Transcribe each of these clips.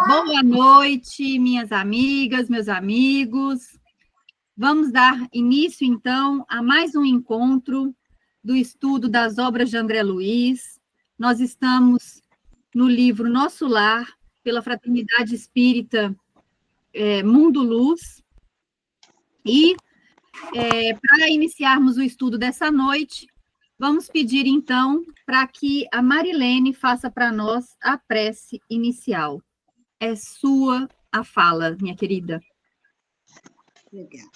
Boa noite, minhas amigas, meus amigos. Vamos dar início, então, a mais um encontro do estudo das obras de André Luiz. Nós estamos no livro Nosso Lar, pela Fraternidade Espírita Mundo Luz. E, para iniciarmos o estudo dessa noite, vamos pedir, então, para que a Marilene faça para nós a prece inicial. É sua a fala, minha querida. Obrigada.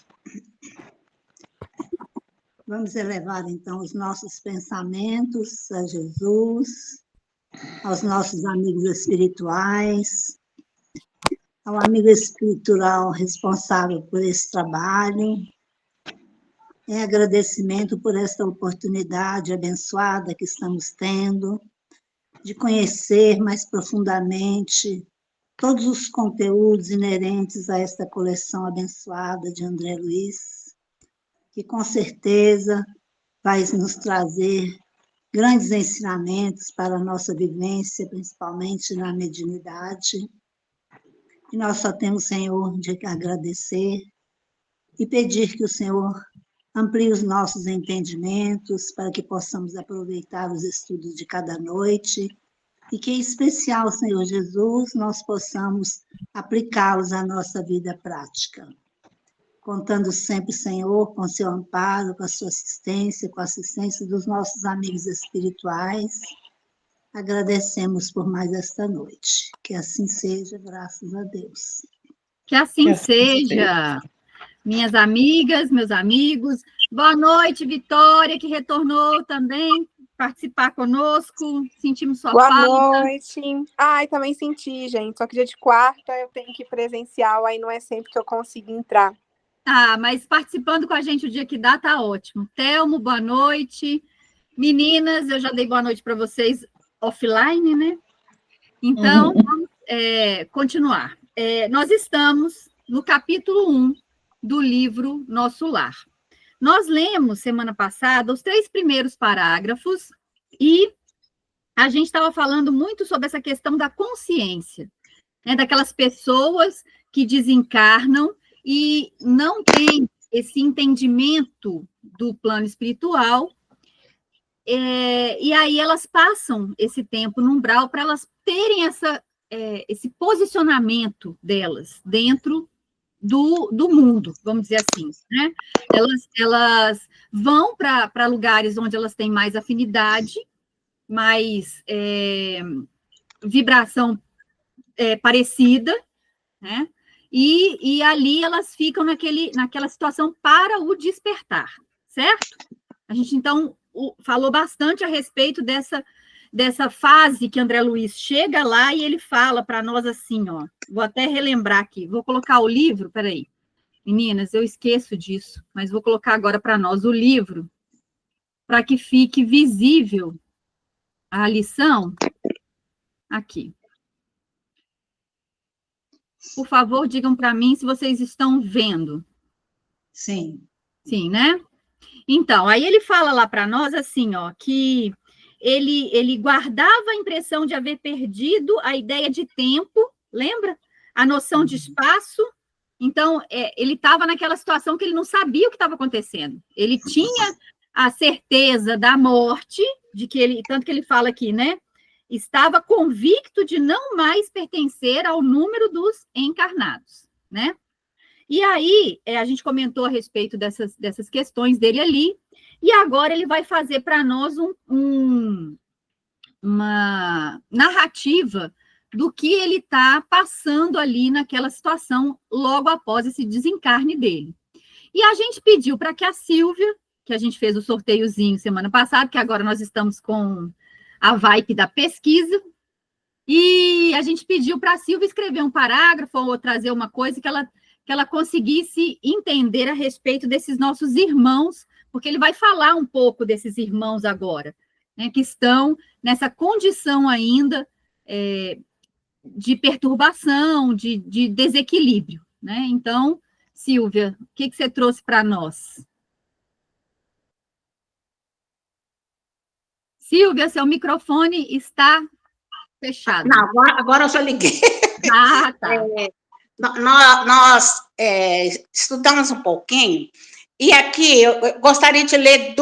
Vamos elevar, então, os nossos pensamentos a Jesus, aos nossos amigos espirituais, ao amigo espiritual responsável por esse trabalho. Em agradecimento por esta oportunidade abençoada que estamos tendo, de conhecer mais profundamente todos os conteúdos inerentes a esta coleção abençoada de André Luiz, que com certeza vai nos trazer grandes ensinamentos para a nossa vivência, principalmente na mediunidade. E nós só temos, Senhor, de agradecer e pedir que o Senhor amplie os nossos entendimentos para que possamos aproveitar os estudos de cada noite e que, em especial, Senhor Jesus, nós possamos aplicá-los à nossa vida prática. Contando sempre, Senhor, com seu amparo, com a sua assistência, com a assistência dos nossos amigos espirituais. Agradecemos por mais esta noite. Que assim seja, graças a Deus. Que assim seja. Minhas amigas, meus amigos. Boa noite, Vitória, que retornou também participar conosco. Sentimos sua falta. Boa noite. Ai, também senti, gente. Só que dia de quarta eu tenho que ir presencial, aí não é sempre que eu consigo entrar. Ah, mas participando com a gente o dia que dá, tá ótimo. Telmo, boa noite. Meninas, eu já dei boa noite para vocês offline, né? Então, vamos continuar. Nós estamos no capítulo 1 do livro Nosso Lar. Nós lemos, semana passada, os 3 primeiros parágrafos e a gente estava falando muito sobre essa questão da consciência, né, daquelas pessoas que desencarnam e não têm esse entendimento do plano espiritual, e aí elas passam esse tempo no umbral para elas terem esse posicionamento delas dentro do mundo, vamos dizer assim, né? Elas vão para lugares onde elas têm mais afinidade, mais vibração parecida, né? E ali elas ficam naquela situação para o despertar, certo? A gente, então, falou bastante a respeito dessa fase que André Luiz chega lá e ele fala para nós assim, ó, vou até relembrar aqui, vou colocar o livro, peraí, meninas, eu esqueço disso, mas vou colocar agora para nós o livro, para que fique visível a lição, aqui. Por favor, digam para mim se vocês estão vendo. Sim. Sim, né? Então, aí ele fala lá para nós assim, ó, que ele guardava a impressão de haver perdido a ideia de tempo, lembra? A noção de espaço. Então, ele estava naquela situação que ele não sabia o que estava acontecendo. Ele tinha a certeza da morte, de que tanto que ele fala aqui, né? Estava convicto de não mais pertencer ao número dos encarnados, né? E aí, a gente comentou a respeito dessas questões dele ali, e agora ele vai fazer para nós uma narrativa do que ele está passando ali naquela situação logo após esse desencarne dele. E a gente pediu para que a Silvia, que a gente fez o sorteiozinho semana passada, que agora nós estamos com a vibe da pesquisa, e a gente pediu para a Silvia escrever um parágrafo ou trazer uma coisa que ela conseguisse entender a respeito desses nossos irmãos, porque ele vai falar um pouco desses irmãos agora, né, que estão nessa condição ainda de perturbação, de desequilíbrio, né? Então, Silvia, o que você trouxe para nós? Silvia, seu microfone está Fechado. Não, agora eu já liguei. Ah, tá. Nós estudamos um pouquinho, e aqui eu gostaria de ler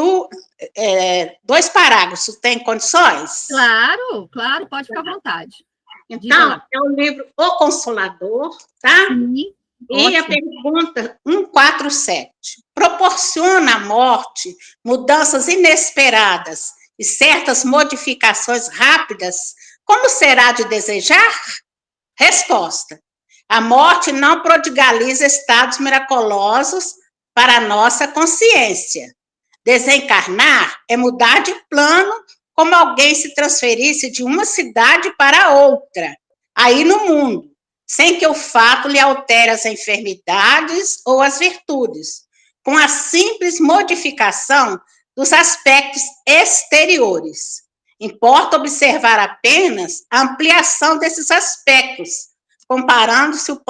dois parágrafos. Tem condições? Claro, claro, pode ficar à vontade. Então, é o livro O Consolador, tá? Sim, e a pergunta 147. Proporciona à morte mudanças inesperadas e certas modificações rápidas, como será de desejar? Resposta. A morte não prodigaliza estados miraculosos para a nossa consciência. Desencarnar é mudar de plano, como alguém se transferisse de uma cidade para outra, aí no mundo, sem que o fato lhe altere as enfermidades ou as virtudes, com a simples modificação dos aspectos exteriores. Importa observar apenas a ampliação desses aspectos, comparando-se o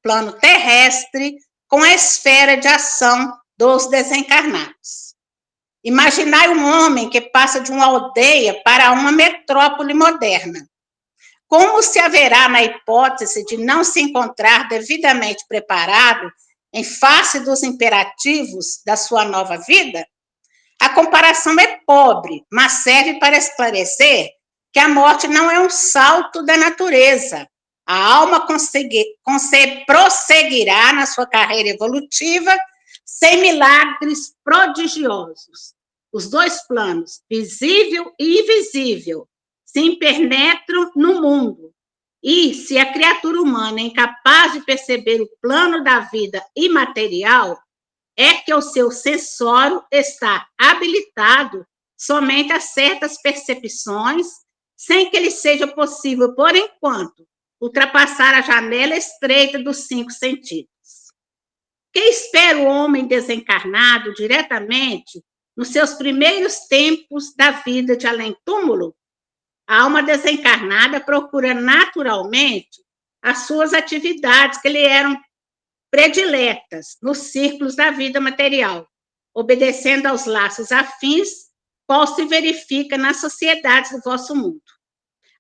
plano terrestre com a esfera de ação dos desencarnados. Imaginai um homem que passa de uma aldeia para uma metrópole moderna. Como se haverá na hipótese de não se encontrar devidamente preparado em face dos imperativos da sua nova vida? A comparação é pobre, mas serve para esclarecer que a morte não é um salto da natureza. A alma prosseguirá na sua carreira evolutiva sem milagres prodigiosos. Os dois planos, visível e invisível, se impenetram no mundo. E, se a criatura humana é incapaz de perceber o plano da vida imaterial, é que o seu sensório está habilitado somente a certas percepções, sem que lhe seja possível, por enquanto, ultrapassar a janela estreita dos 5 sentidos. Que espera o homem desencarnado diretamente nos seus primeiros tempos da vida de além-túmulo? A alma desencarnada procura naturalmente as suas atividades que lhe eram prediletas nos círculos da vida material, obedecendo aos laços afins, qual se verifica nas sociedades do vosso mundo.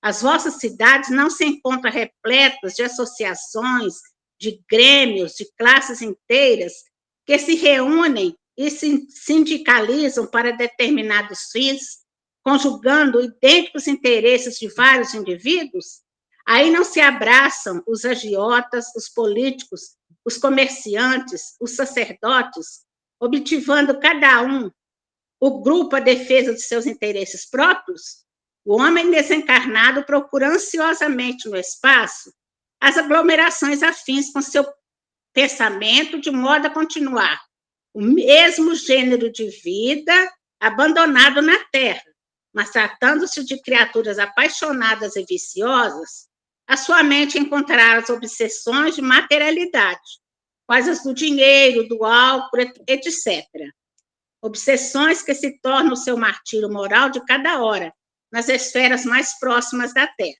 As vossas cidades não se encontram repletas de associações, de grêmios, de classes inteiras que se reúnem e se sindicalizam para determinados fins, conjugando idênticos interesses de vários indivíduos? Aí não se abraçam os agiotas, os políticos, os comerciantes, os sacerdotes, obtivando cada um o grupo à defesa de seus interesses próprios? O homem desencarnado procura ansiosamente no espaço as aglomerações afins com seu pensamento, de modo a continuar o mesmo gênero de vida abandonado na Terra, mas tratando-se de criaturas apaixonadas e viciosas, a sua mente encontrará as obsessões de materialidade, quais as do dinheiro, do álcool, etc. Obsessões que se tornam o seu martírio moral de cada hora, nas esferas mais próximas da Terra.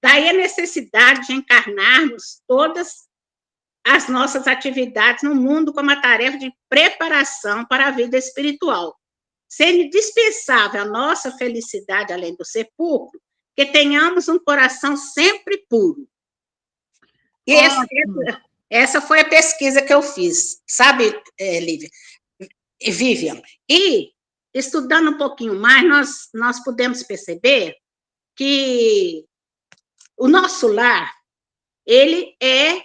Daí a necessidade de encarnarmos todas as nossas atividades no mundo como a tarefa de preparação para a vida espiritual, sendo indispensável a nossa felicidade além do sepulcro, que tenhamos um coração sempre puro. E essa foi a pesquisa que eu fiz, sabe, Lívia? Vivian. E, estudando um pouquinho mais, nós podemos perceber que o nosso lar, ele é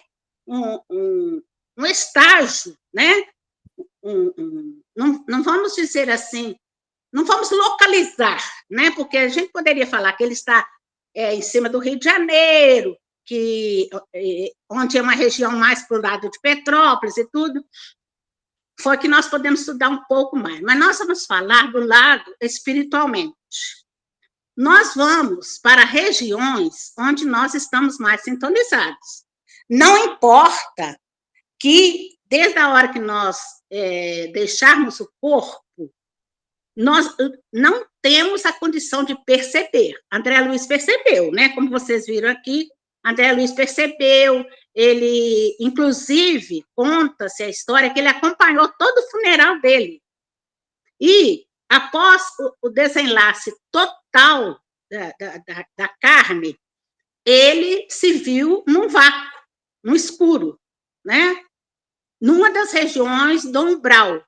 um estágio, né? Não vamos dizer assim, não vamos localizar, né? Porque a gente poderia falar que ele está em cima do Rio de Janeiro, onde é uma região mais para o lado de Petrópolis e tudo, foi que nós podemos estudar um pouco mais. Mas nós vamos falar do lado espiritualmente. Nós vamos para regiões onde nós estamos mais sintonizados. Não importa que, desde a hora que nós deixarmos o corpo, nós não temos a condição de perceber. André Luiz percebeu, né? Como vocês viram aqui, André Luiz percebeu, ele, inclusive, conta-se a história que ele acompanhou todo o funeral dele. E, após o desenlace total da carne, ele se viu num vácuo, no escuro, né? Numa das regiões do umbral.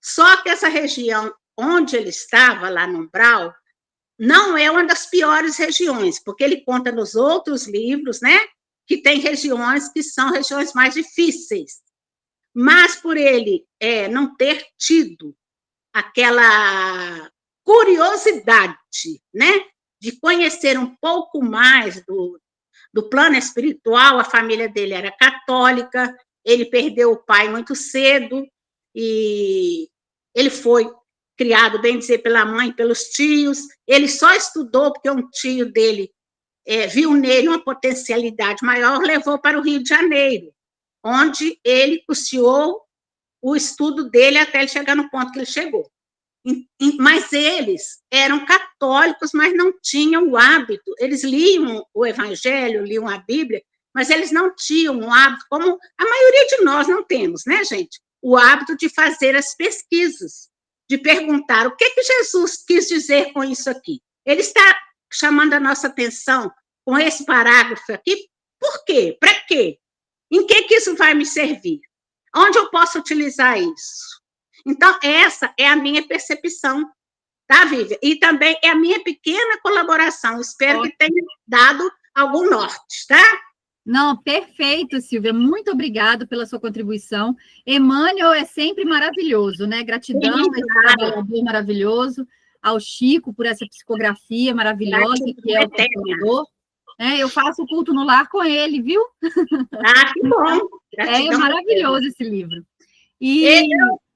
Só que essa região onde ele estava, lá no umbral, não é uma das piores regiões, porque ele conta nos outros livros, né, que tem regiões que são regiões mais difíceis. Mas por ele não ter tido aquela curiosidade, né, de conhecer um pouco mais do plano espiritual, a família dele era católica, ele perdeu o pai muito cedo, e ele foi criado, bem dizer, pela mãe, pelos tios. Ele só estudou porque um tio dele viu nele uma potencialidade maior, levou para o Rio de Janeiro, onde ele custeou o estudo dele até ele chegar no ponto que ele chegou. Mas eles eram católicos, mas não tinham o hábito. Eles liam o Evangelho, liam a Bíblia, mas eles não tinham o hábito, como a maioria de nós não temos, né, gente? O hábito de fazer as pesquisas, de perguntar o que Jesus quis dizer com isso aqui. Ele está chamando a nossa atenção com esse parágrafo aqui, por quê? Para quê? Em que isso vai me servir? Onde eu posso utilizar isso? Então, essa é a minha percepção, tá, Vivian? E também é a minha pequena colaboração. Espero que tenha dado algum norte, tá? Não, perfeito, Silvia. Muito obrigada pela sua contribuição. Emmanuel é sempre maravilhoso, né? Gratidão a esse trabalhador maravilhoso, ao Chico por essa psicografia maravilhosa, que é o professor. Eu faço culto no lar com ele, viu? Ah, que bom. É maravilhoso esse livro. E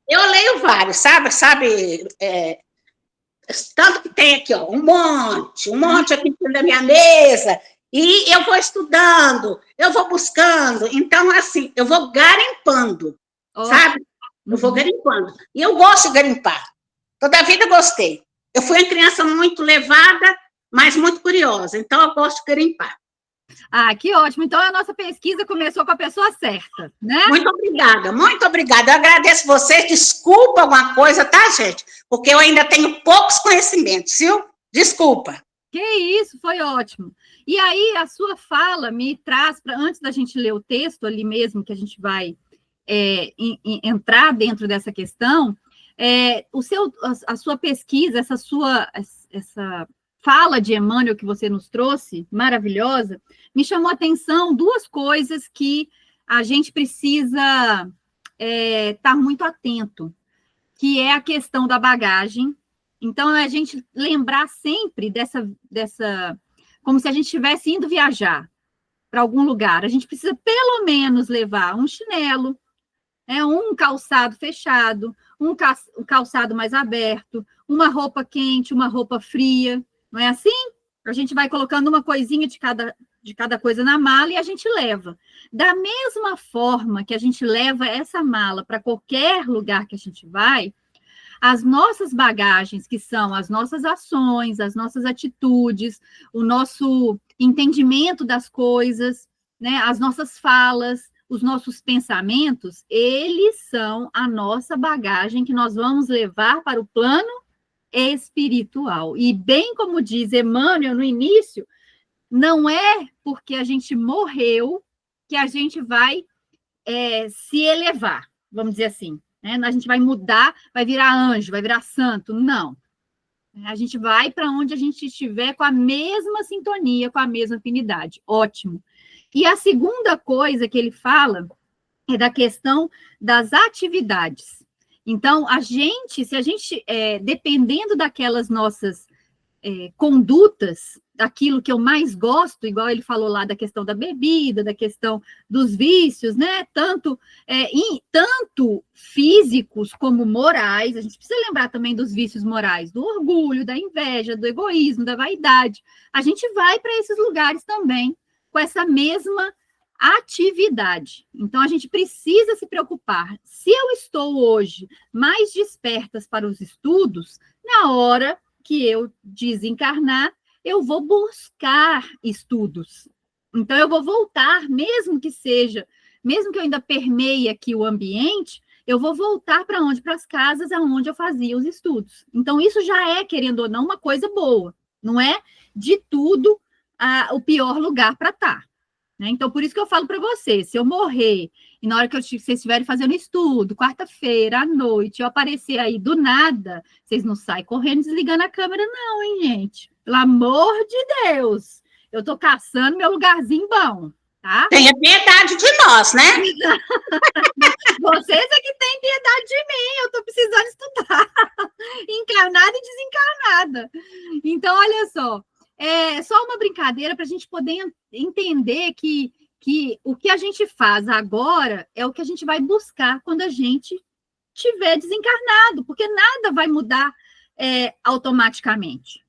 eu leio vários, sabe? Tanto que tem aqui, ó, um monte aqui na minha mesa. E eu vou estudando, eu vou buscando. Então, assim, eu vou garimpando, sabe? Eu vou garimpando. E eu gosto de garimpar. Toda a vida eu gostei. Eu fui uma criança muito levada, mas muito curiosa. Então, eu gosto de garimpar. Ah, que ótimo. Então, a nossa pesquisa começou com a pessoa certa, né? Muito obrigada, muito obrigada. Eu agradeço vocês. Desculpa alguma coisa, tá, gente? Porque eu ainda tenho poucos conhecimentos, viu? Desculpa. Que isso, foi ótimo. E aí, a sua fala me traz, antes da gente ler o texto ali mesmo, que a gente vai entrar dentro dessa questão, a sua pesquisa, essa fala de Emmanuel que você nos trouxe, maravilhosa, me chamou a atenção duas coisas que a gente precisa estar muito atento, que é a questão da bagagem. Então, a gente lembrar sempre dessa como se a gente estivesse indo viajar para algum lugar. A gente precisa, pelo menos, levar um chinelo, um calçado fechado, um calçado mais aberto, uma roupa quente, uma roupa fria. Não é assim? A gente vai colocando uma coisinha de cada coisa na mala e a gente leva. Da mesma forma que a gente leva essa mala para qualquer lugar que a gente vai, as nossas bagagens, que são as nossas ações, as nossas atitudes, o nosso entendimento das coisas, né, as nossas falas, os nossos pensamentos, eles são a nossa bagagem que nós vamos levar para o plano espiritual. E bem como diz Emmanuel no início, não é porque a gente morreu que a gente vai se elevar, vamos dizer assim. A gente vai mudar, vai virar anjo, vai virar santo. Não. A gente vai para onde a gente estiver com a mesma sintonia, com a mesma afinidade. Ótimo. E a segunda coisa que ele fala é da questão das atividades. Então, se a gente, dependendo daquelas nossas condutas, daquilo que eu mais gosto, igual ele falou lá da questão da bebida, da questão dos vícios, né? Tanto físicos como morais. A gente precisa lembrar também dos vícios morais, do orgulho, da inveja, do egoísmo, da vaidade. A gente vai para esses lugares também com essa mesma atividade. Então, a gente precisa se preocupar. Se eu estou hoje mais despertas para os estudos, na hora que eu desencarnar, eu vou buscar estudos. Então, eu vou voltar, mesmo que eu ainda permeie aqui o ambiente, eu vou voltar para onde? Para as casas onde eu fazia os estudos. Então, isso já é, querendo ou não, uma coisa boa. Não é de tudo o pior lugar para estar. Né? Então, por isso que eu falo para vocês, se eu morrer, e na hora que vocês estiverem fazendo estudo, quarta-feira, à noite, eu aparecer aí do nada, vocês não saem correndo desligando a câmera, não, hein, gente? Pelo amor de Deus! Eu estou caçando meu lugarzinho bom, tá? Tenha piedade de nós, né? Vocês é que têm piedade de mim, eu estou precisando estudar. Encarnada e desencarnada. Então, olha só, é só uma brincadeira para a gente poder entender que o que a gente faz agora é o que a gente vai buscar quando a gente estiver desencarnado, porque nada vai mudar automaticamente.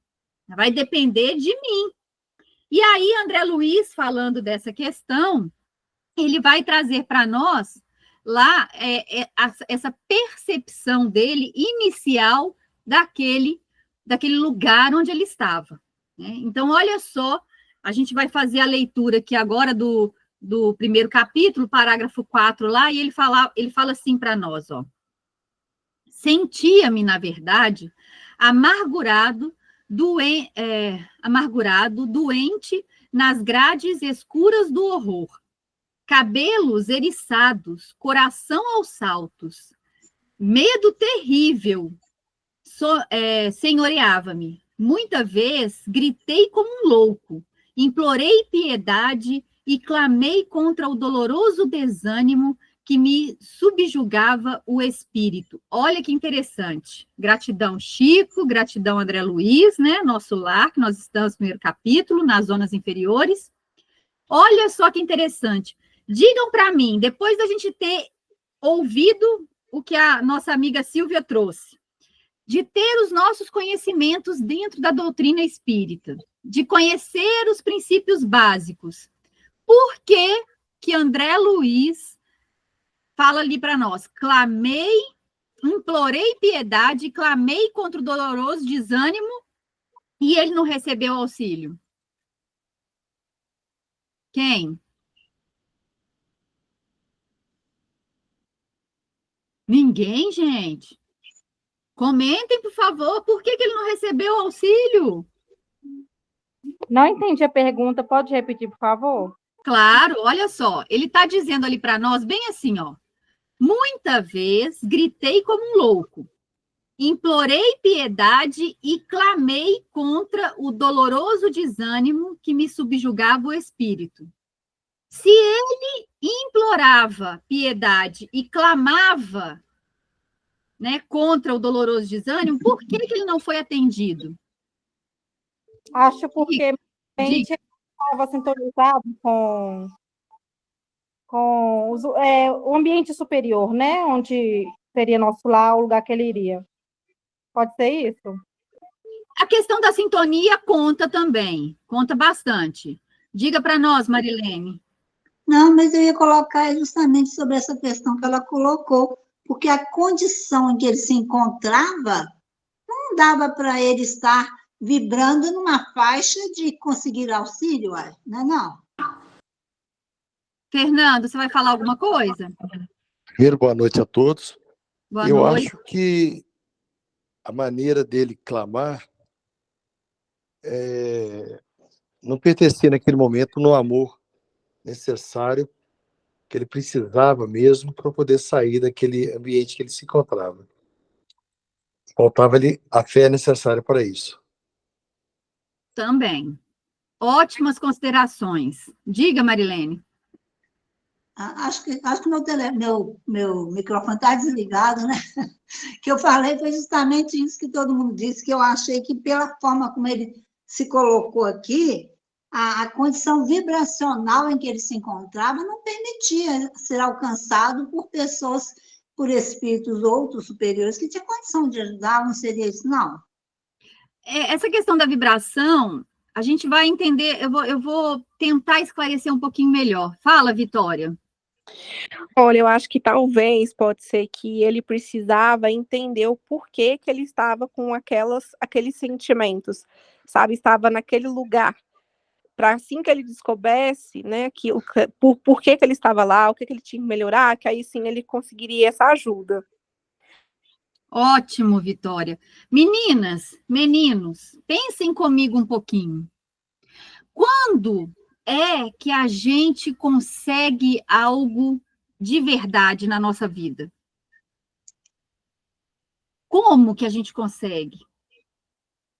Vai depender de mim. E aí, André Luiz, falando dessa questão, ele vai trazer para nós lá essa percepção dele inicial daquele lugar onde ele estava. Né? Então, olha só, a gente vai fazer a leitura aqui agora do primeiro capítulo, parágrafo 4 lá, e ele fala assim para nós, ó. Sentia-me, na verdade, amargurado, doente nas grades escuras do horror, cabelos eriçados, coração aos saltos, medo terrível senhoreava-me. Muita vez gritei como um louco, implorei piedade e clamei contra o doloroso desânimo que me subjugava o espírito. Olha que interessante. Gratidão, Chico, gratidão, André Luiz, né? Nosso lar, que nós estamos no primeiro capítulo, nas zonas inferiores. Olha só que interessante. Digam para mim, depois da gente ter ouvido o que a nossa amiga Silvia trouxe, de ter os nossos conhecimentos dentro da doutrina espírita, de conhecer os princípios básicos, por que André Luiz fala ali para nós, clamei, implorei piedade, clamei contra o doloroso desânimo e ele não recebeu auxílio? Quem? Ninguém, gente. Comentem, por favor, por que ele não recebeu auxílio? Não entendi a pergunta, pode repetir, por favor? Claro, olha só, ele está dizendo ali para nós, bem assim, ó. Muita vez gritei como um louco, implorei piedade e clamei contra o doloroso desânimo que me subjugava o espírito. Se ele implorava piedade e clamava, né, contra o doloroso desânimo, por que ele não foi atendido? Acho porque a gente estava sintonizado com o ambiente superior, né? Onde seria nosso lar, o lugar que ele iria. Pode ser isso? A questão da sintonia conta também, conta bastante. Diga para nós, Marilene. Não, mas eu ia colocar justamente sobre essa questão que ela colocou, porque a condição em que ele se encontrava não dava para ele estar vibrando numa faixa de conseguir auxílio, não é não? Fernando, você vai falar alguma coisa? Primeiro, boa noite a todos. Boa Eu noite. acho que a maneira dele clamar não pertencia naquele momento no amor necessário que ele precisava mesmo para poder sair daquele ambiente que ele se encontrava. Faltava-lhe a fé necessária para isso. Também. Ótimas considerações. Diga, Marilene. Acho que meu microfone está desligado, né? Que eu falei foi justamente isso que todo mundo disse, que eu achei que pela forma como ele se colocou aqui, a condição vibracional em que ele se encontrava não permitia ser alcançado por pessoas, por espíritos outros superiores que tinham condição de ajudar, não seria isso, não? Essa questão da vibração, a gente vai entender, eu vou tentar esclarecer um pouquinho melhor. Fala, Vitória. Olha, eu acho que talvez pode ser que ele precisava entender o porquê que ele estava com aqueles sentimentos, sabe? Estava naquele lugar. Para assim que ele descobrisse, né, por que ele estava lá, o que ele tinha que melhorar, que aí sim ele conseguiria essa ajuda. Ótimo, Vitória. Meninas, meninos, pensem comigo um pouquinho. Quando é que a gente consegue algo de verdade na nossa vida? Como que a gente consegue?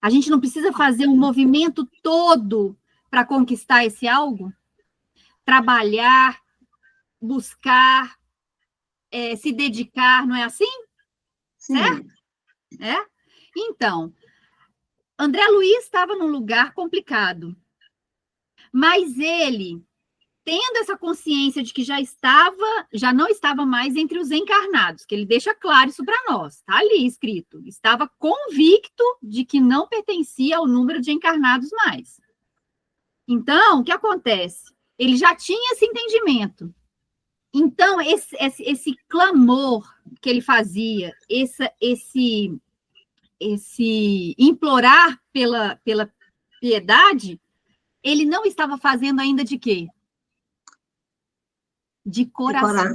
A gente não precisa fazer um movimento todo para conquistar esse algo? Trabalhar, buscar, se dedicar, não é assim? Sim. Certo? É? Então, André Luiz estava num lugar complicado, mas ele, tendo essa consciência de que já não estava mais entre os encarnados, que ele deixa claro isso para nós, está ali escrito, estava convicto de que não pertencia ao número de encarnados mais. Então, o que acontece? Ele já tinha esse entendimento. Então, esse clamor que ele fazia, esse implorar pela piedade, ele não estava fazendo ainda de quê? De coração.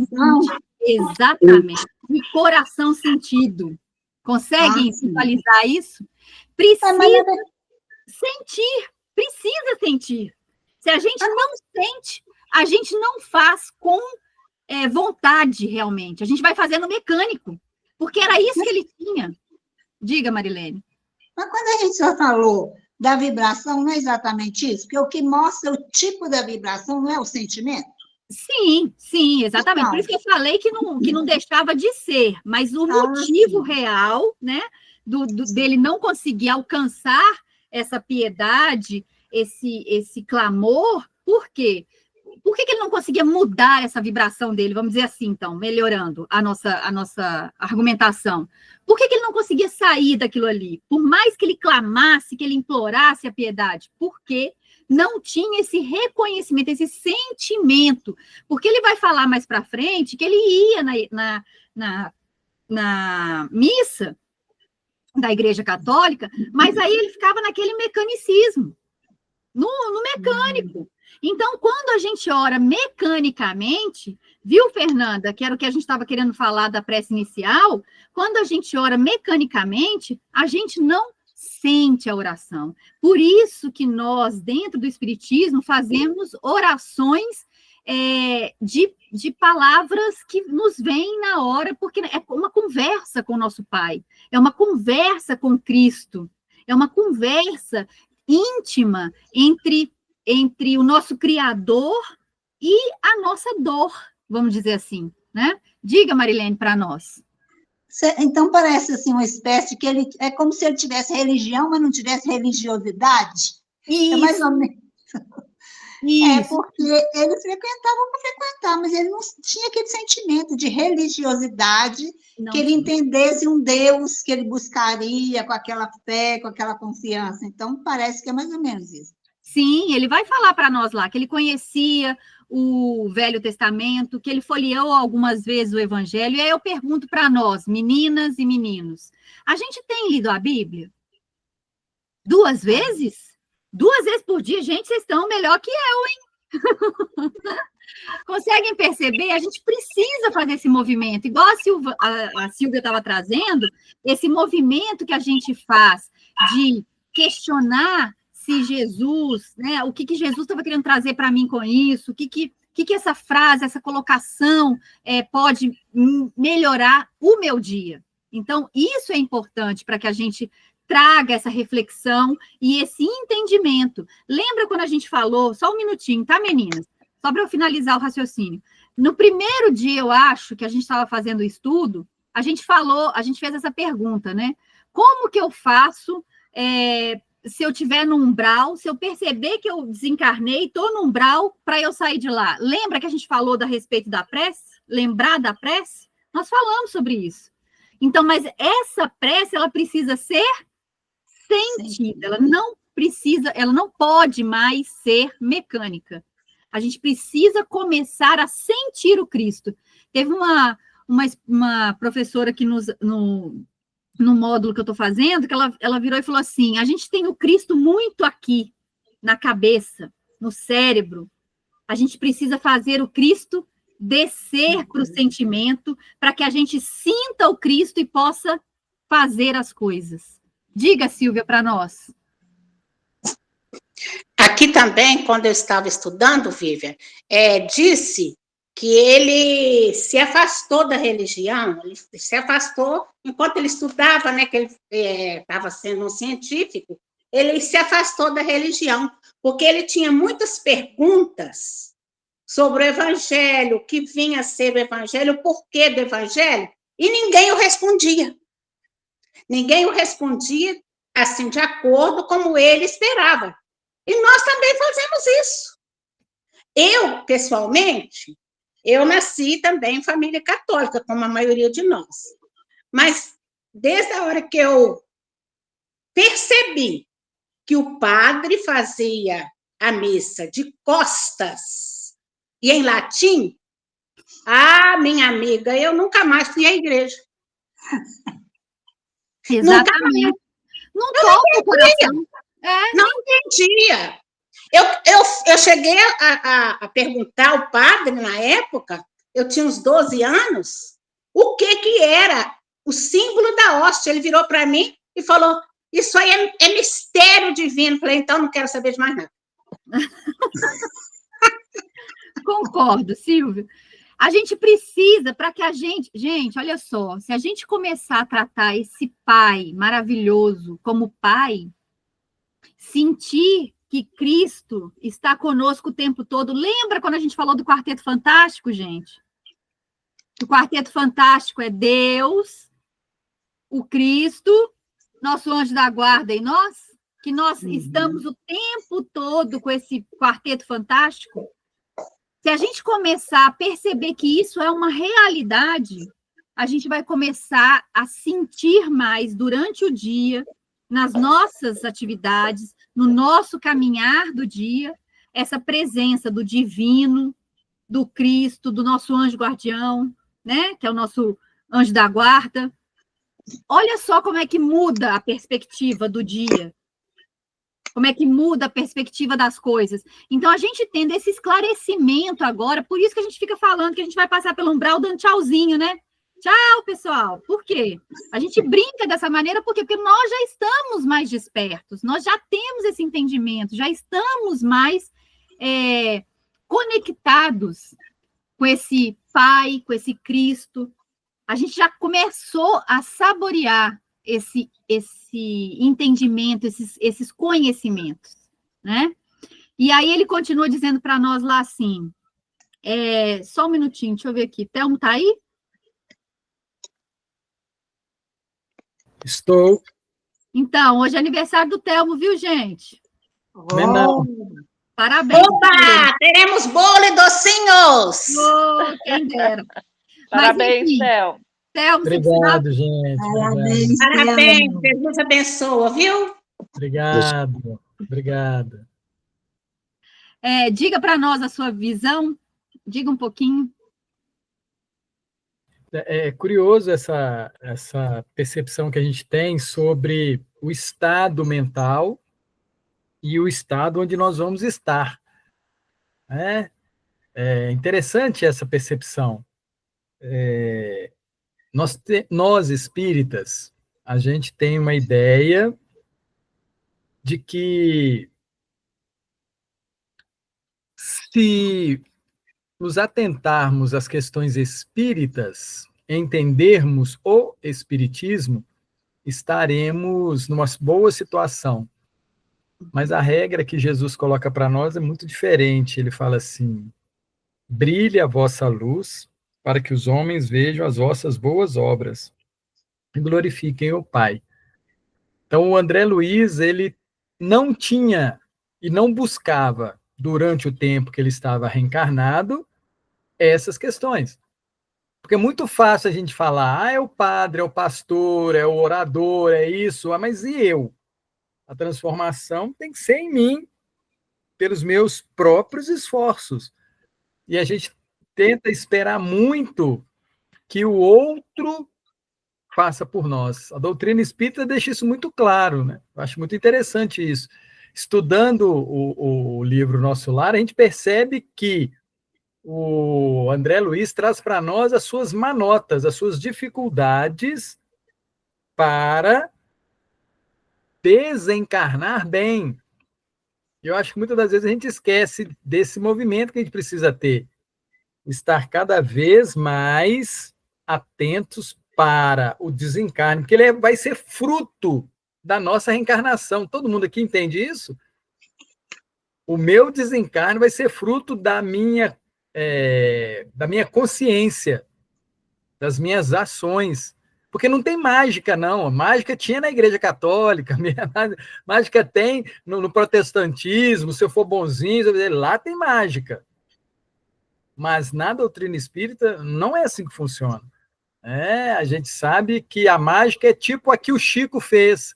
Exatamente. De coração sentido. Conseguem visualizar isso? Precisa sentir. Precisa sentir. Se a gente não sente, a gente não faz com vontade, realmente. A gente vai fazendo mecânico. Porque era isso que ele tinha. Diga, Marilene. Mas quando a gente só falou da vibração, não é exatamente isso? Porque o que mostra o tipo da vibração não é o sentimento? Sim, exatamente. Por isso que eu falei que não deixava de ser, mas o motivo real, né, dele não conseguir alcançar essa piedade, esse clamor, por quê? Por que ele não conseguia mudar essa vibração dele? Vamos dizer assim, então, melhorando a nossa argumentação. Por que ele não conseguia sair daquilo ali? Por mais que ele clamasse, que ele implorasse a piedade, porque não tinha esse reconhecimento, esse sentimento. Porque ele vai falar mais para frente que ele ia na missa da Igreja Católica, mas aí ele ficava naquele mecanicismo, no mecânico. Então, quando a gente ora mecanicamente, viu, Fernanda, que era o que a gente estava querendo falar da prece inicial, quando a gente ora mecanicamente, a gente não sente a oração. Por isso que nós, dentro do Espiritismo, fazemos orações de palavras que nos vêm na hora, porque é uma conversa com o nosso Pai, é uma conversa com Cristo, é uma conversa íntima entre o nosso Criador e a nossa dor, vamos dizer assim, né? Diga, Marilene, para nós. Então, parece assim uma espécie que ele é como se ele tivesse religião, mas não tivesse religiosidade. Isso. É mais ou menos. Isso. Porque ele frequentava para frequentar, mas ele não tinha aquele sentimento de religiosidade, que ele entendesse um Deus que ele buscaria com aquela fé, com aquela confiança. Então, parece que é mais ou menos isso. Sim, ele vai falar para nós lá que ele conhecia o Velho Testamento, que ele folheou algumas vezes o Evangelho, e aí eu pergunto para nós, meninas e meninos, a gente tem lido a Bíblia? 2 vezes? 2 vezes por dia? Gente, vocês estão melhor que eu, hein? Conseguem perceber? A gente precisa fazer esse movimento, igual a Silvia estava trazendo, esse movimento que a gente faz de questionar se Jesus, né, o que Jesus estava querendo trazer para mim com isso, o que essa frase, essa colocação pode melhorar o meu dia. Então, isso é importante para que a gente traga essa reflexão e esse entendimento. Lembra quando a gente falou, só um minutinho, tá, meninas? Só para eu finalizar o raciocínio. No primeiro dia, eu acho, que a gente estava fazendo o estudo, a gente fez essa pergunta, né? Como que eu faço se eu estiver no umbral, se eu perceber que eu desencarnei, estou no umbral, para eu sair de lá? Lembra que a gente falou a respeito da prece? Lembrar da prece? Nós falamos sobre isso. Então, mas essa prece, ela precisa ser sentida, ela não pode mais ser mecânica. A gente precisa começar a sentir o Cristo. Teve uma professora que no módulo que eu estou fazendo, que ela virou e falou assim, a gente tem o Cristo muito aqui, na cabeça, no cérebro, a gente precisa fazer o Cristo descer para o sentimento, para que a gente sinta o Cristo e possa fazer as coisas. Diga, Silvia, para nós. aqui também, quando eu estava estudando, Vivian, disse que ele se afastou da religião, ele se afastou, enquanto ele estudava, né, que ele estava sendo um científico, ele se afastou da religião, porque ele tinha muitas perguntas sobre o evangelho, o que vinha a ser o evangelho, o porquê do evangelho, e ninguém o respondia. Ninguém o respondia assim, de acordo como ele esperava. E nós também fazemos isso. Eu, pessoalmente, eu nasci também em família católica, como a maioria de nós. Mas, desde a hora que eu percebi que o padre fazia a missa de costas e em latim, minha amiga, eu nunca mais fui à igreja. Exatamente. Não toca o coração. Não entendia. Eu cheguei a perguntar ao padre, na época, eu tinha uns 12 anos, o que era o símbolo da hóstia. Ele virou para mim e falou, isso aí é mistério divino. Falei, então não quero saber de mais nada. Concordo, Silvio. A gente precisa, para que a gente... Gente, olha só, se a gente começar a tratar esse pai maravilhoso como pai, sentir que Cristo está conosco o tempo todo. Lembra quando a gente falou do Quarteto Fantástico, gente? O Quarteto Fantástico é Deus, o Cristo, nosso anjo da guarda e nós, que nós estamos o tempo todo com esse Quarteto Fantástico. Se a gente começar a perceber que isso é uma realidade, a gente vai começar a sentir mais durante o dia, nas nossas atividades, no nosso caminhar do dia, essa presença do divino, do Cristo, do nosso anjo guardião, né? Que é o nosso anjo da guarda. Olha só como é que muda a perspectiva do dia. Como é que muda a perspectiva das coisas. Então, a gente tendo esse esclarecimento agora, por isso que a gente fica falando que a gente vai passar pelo umbral dando tchauzinho, né? Tchau, pessoal. Por quê? A gente brinca dessa maneira porque nós já estamos mais despertos, nós já temos esse entendimento, já estamos mais conectados com esse Pai, com esse Cristo. A gente já começou a saborear esse entendimento, esses conhecimentos, né? E aí ele continua dizendo para nós lá assim, só um minutinho, deixa eu ver aqui, Telmo está aí? Estou. Então, hoje é aniversário do Telmo, viu, gente? Não. Parabéns. Opa, teremos bolo e docinhos. Oh, quem dera. Parabéns, Telmo. Telmo, obrigado, gente. Parabéns, Parabéns, Jesus abençoa, viu? Obrigado. Obrigado. Diga para nós a sua visão, diga um pouquinho. É curioso essa percepção que a gente tem sobre o estado mental e o estado onde nós vamos estar. É interessante essa percepção. Nós espíritas, a gente tem uma ideia de que se nos atentarmos às questões espíritas, entendermos o espiritismo, estaremos numa boa situação. Mas a regra que Jesus coloca para nós é muito diferente. Ele fala assim, brilhe a vossa luz para que os homens vejam as vossas boas obras e glorifiquem o Pai. Então, o André Luiz, ele não tinha e não buscava, durante o tempo que ele estava reencarnado, essas questões. Porque é muito fácil a gente falar, é o padre, é o pastor, é o orador, é isso, mas e eu? A transformação tem que ser em mim, pelos meus próprios esforços. E a gente tenta esperar muito que o outro faça por nós. A doutrina espírita deixa isso muito claro, né? Eu acho muito interessante isso. Estudando o livro Nosso Lar, a gente percebe que o André Luiz traz para nós as suas manotas, as suas dificuldades para desencarnar bem. Eu acho que muitas das vezes a gente esquece desse movimento que a gente precisa ter. Estar cada vez mais atentos para o desencarne, porque ele vai ser fruto da nossa reencarnação. Todo mundo aqui entende isso? O meu desencarne vai ser fruto da minha consciência, das minhas ações. Porque não tem mágica, não. A mágica tinha na Igreja Católica, mágica tem no protestantismo, se eu for bonzinho, lá tem mágica. Mas na doutrina espírita não é assim que funciona. A gente sabe que a mágica é tipo a que o Chico fez.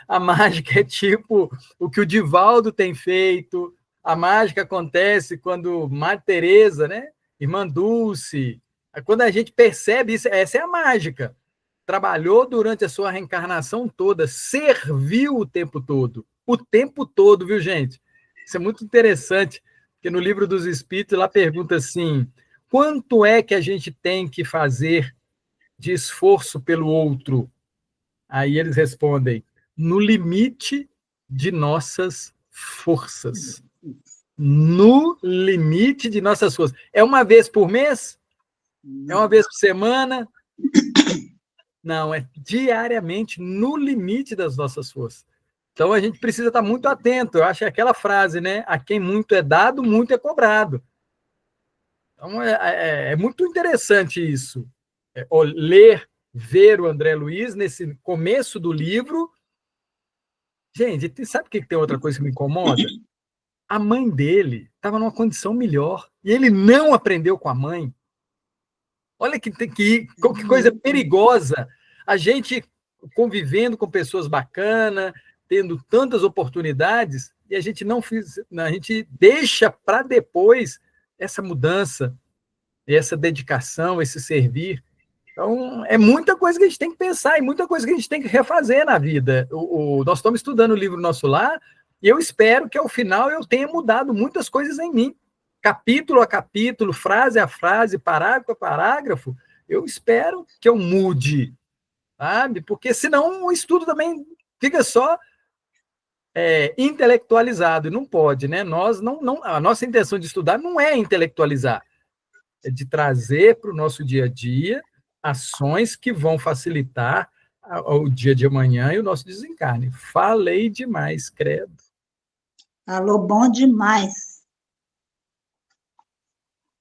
A mágica é tipo o que o Divaldo tem feito. A mágica acontece quando Madre Teresa, né? Irmã Dulce, quando a gente percebe isso, essa é a mágica. Trabalhou durante a sua reencarnação toda, serviu o tempo todo, viu, gente? Isso é muito interessante, porque no Livro dos Espíritos, lá pergunta assim, quanto é que a gente tem que fazer de esforço pelo outro? Aí eles respondem, no limite de nossas forças. No limite de nossas forças. É uma vez por mês? É uma vez por semana? Não, é diariamente, no limite das nossas forças. Então, a gente precisa estar muito atento. Eu acho que é aquela frase, né? A quem muito é dado, muito é cobrado. Então, é muito interessante isso. Ver o André Luiz nesse começo do livro. Gente, sabe o que tem outra coisa que me incomoda? A mãe dele estava numa condição melhor e ele não aprendeu com a mãe. Olha que coisa perigosa. A gente convivendo com pessoas bacanas, tendo tantas oportunidades, e a gente a gente deixa para depois essa mudança, essa dedicação, esse servir. Então, é muita coisa que a gente tem que pensar e muita coisa que a gente tem que refazer na vida. Nós estamos estudando o livro Nosso Lar e eu espero que, ao final, eu tenha mudado muitas coisas em mim. Capítulo a capítulo, frase a frase, parágrafo a parágrafo, eu espero que eu mude, sabe? Porque, senão, o estudo também fica só intelectualizado, e não pode, né? A nossa intenção de estudar não é intelectualizar, é de trazer para o nosso dia a dia ações que vão facilitar o dia de amanhã e o nosso desencarne. Falei demais, credo. Falou bom demais.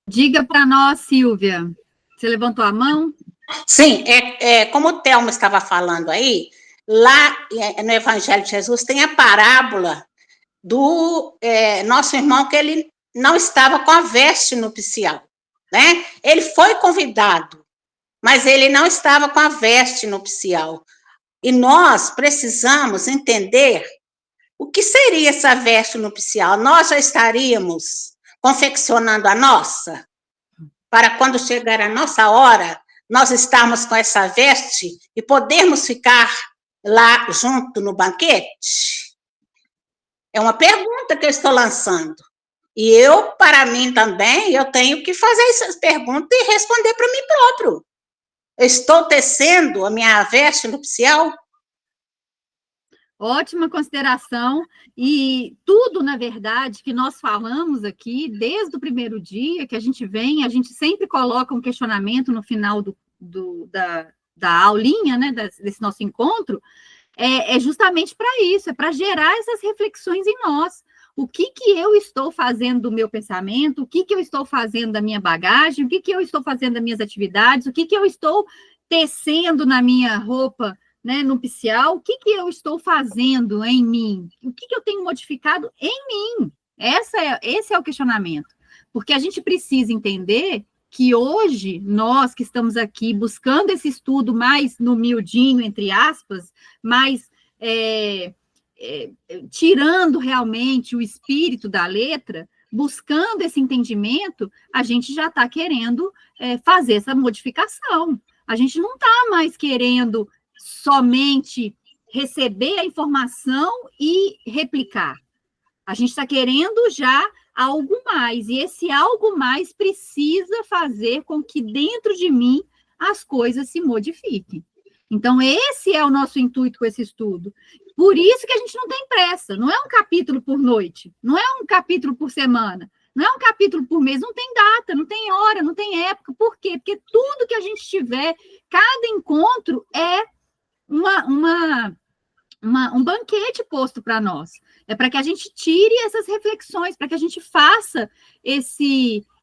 Diga para nós, Silvia. Você levantou a mão? Sim, como o Thelma estava falando aí, lá no Evangelho de Jesus tem a parábola do nosso irmão que ele não estava com a veste nupcial, né? Ele foi convidado, mas ele não estava com a veste nupcial. E nós precisamos entender o que seria essa veste nupcial. Nós já estaríamos confeccionando a nossa, para quando chegar a nossa hora, nós estarmos com essa veste e podermos ficar lá junto no banquete? É uma pergunta que eu estou lançando. E eu, para mim também, eu tenho que fazer essas perguntas e responder para mim próprio. Eu estou tecendo a minha veste nupcial? Ótima consideração. E tudo, na verdade, que nós falamos aqui, desde o primeiro dia que a gente vem, a gente sempre coloca um questionamento no final da aulinha, né, desse nosso encontro, é justamente para isso, é para gerar essas reflexões em nós. O que eu estou fazendo do meu pensamento, o que eu estou fazendo da minha bagagem, o que eu estou fazendo das minhas atividades, o que eu estou tecendo na minha roupa, né, nupcial, o que eu estou fazendo em mim, o que eu tenho modificado em mim. Esse é o questionamento, porque a gente precisa entender que hoje, nós que estamos aqui buscando esse estudo mais no miudinho, entre aspas, mais tirando realmente o espírito da letra, buscando esse entendimento, a gente já está querendo fazer essa modificação. A gente não está mais querendo somente receber a informação e replicar. A gente está querendo já algo mais, e esse algo mais precisa fazer com que dentro de mim as coisas se modifiquem. Então, esse é o nosso intuito com esse estudo. Por isso que a gente não tem pressa. Não é um capítulo por noite, não é um capítulo por semana, não é um capítulo por mês, não tem data, não tem hora, não tem época. Por quê? Porque tudo que a gente tiver, cada encontro é um banquete posto para nós. É para que a gente tire essas reflexões, para que a gente faça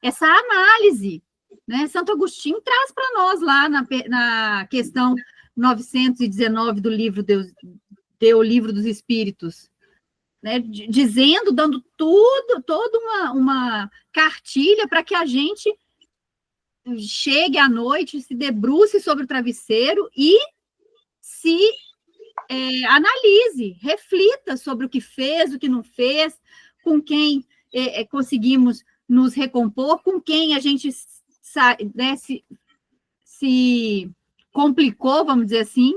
essa análise. Né? Santo Agostinho traz para nós lá na questão 919 do livro o Livro dos Espíritos, né? Dizendo, dando toda uma cartilha para que a gente chegue à noite, se debruce sobre o travesseiro e se analise, reflita sobre o que fez, o que não fez, com quem conseguimos nos recompor, com quem a gente né, se complicou, vamos dizer assim.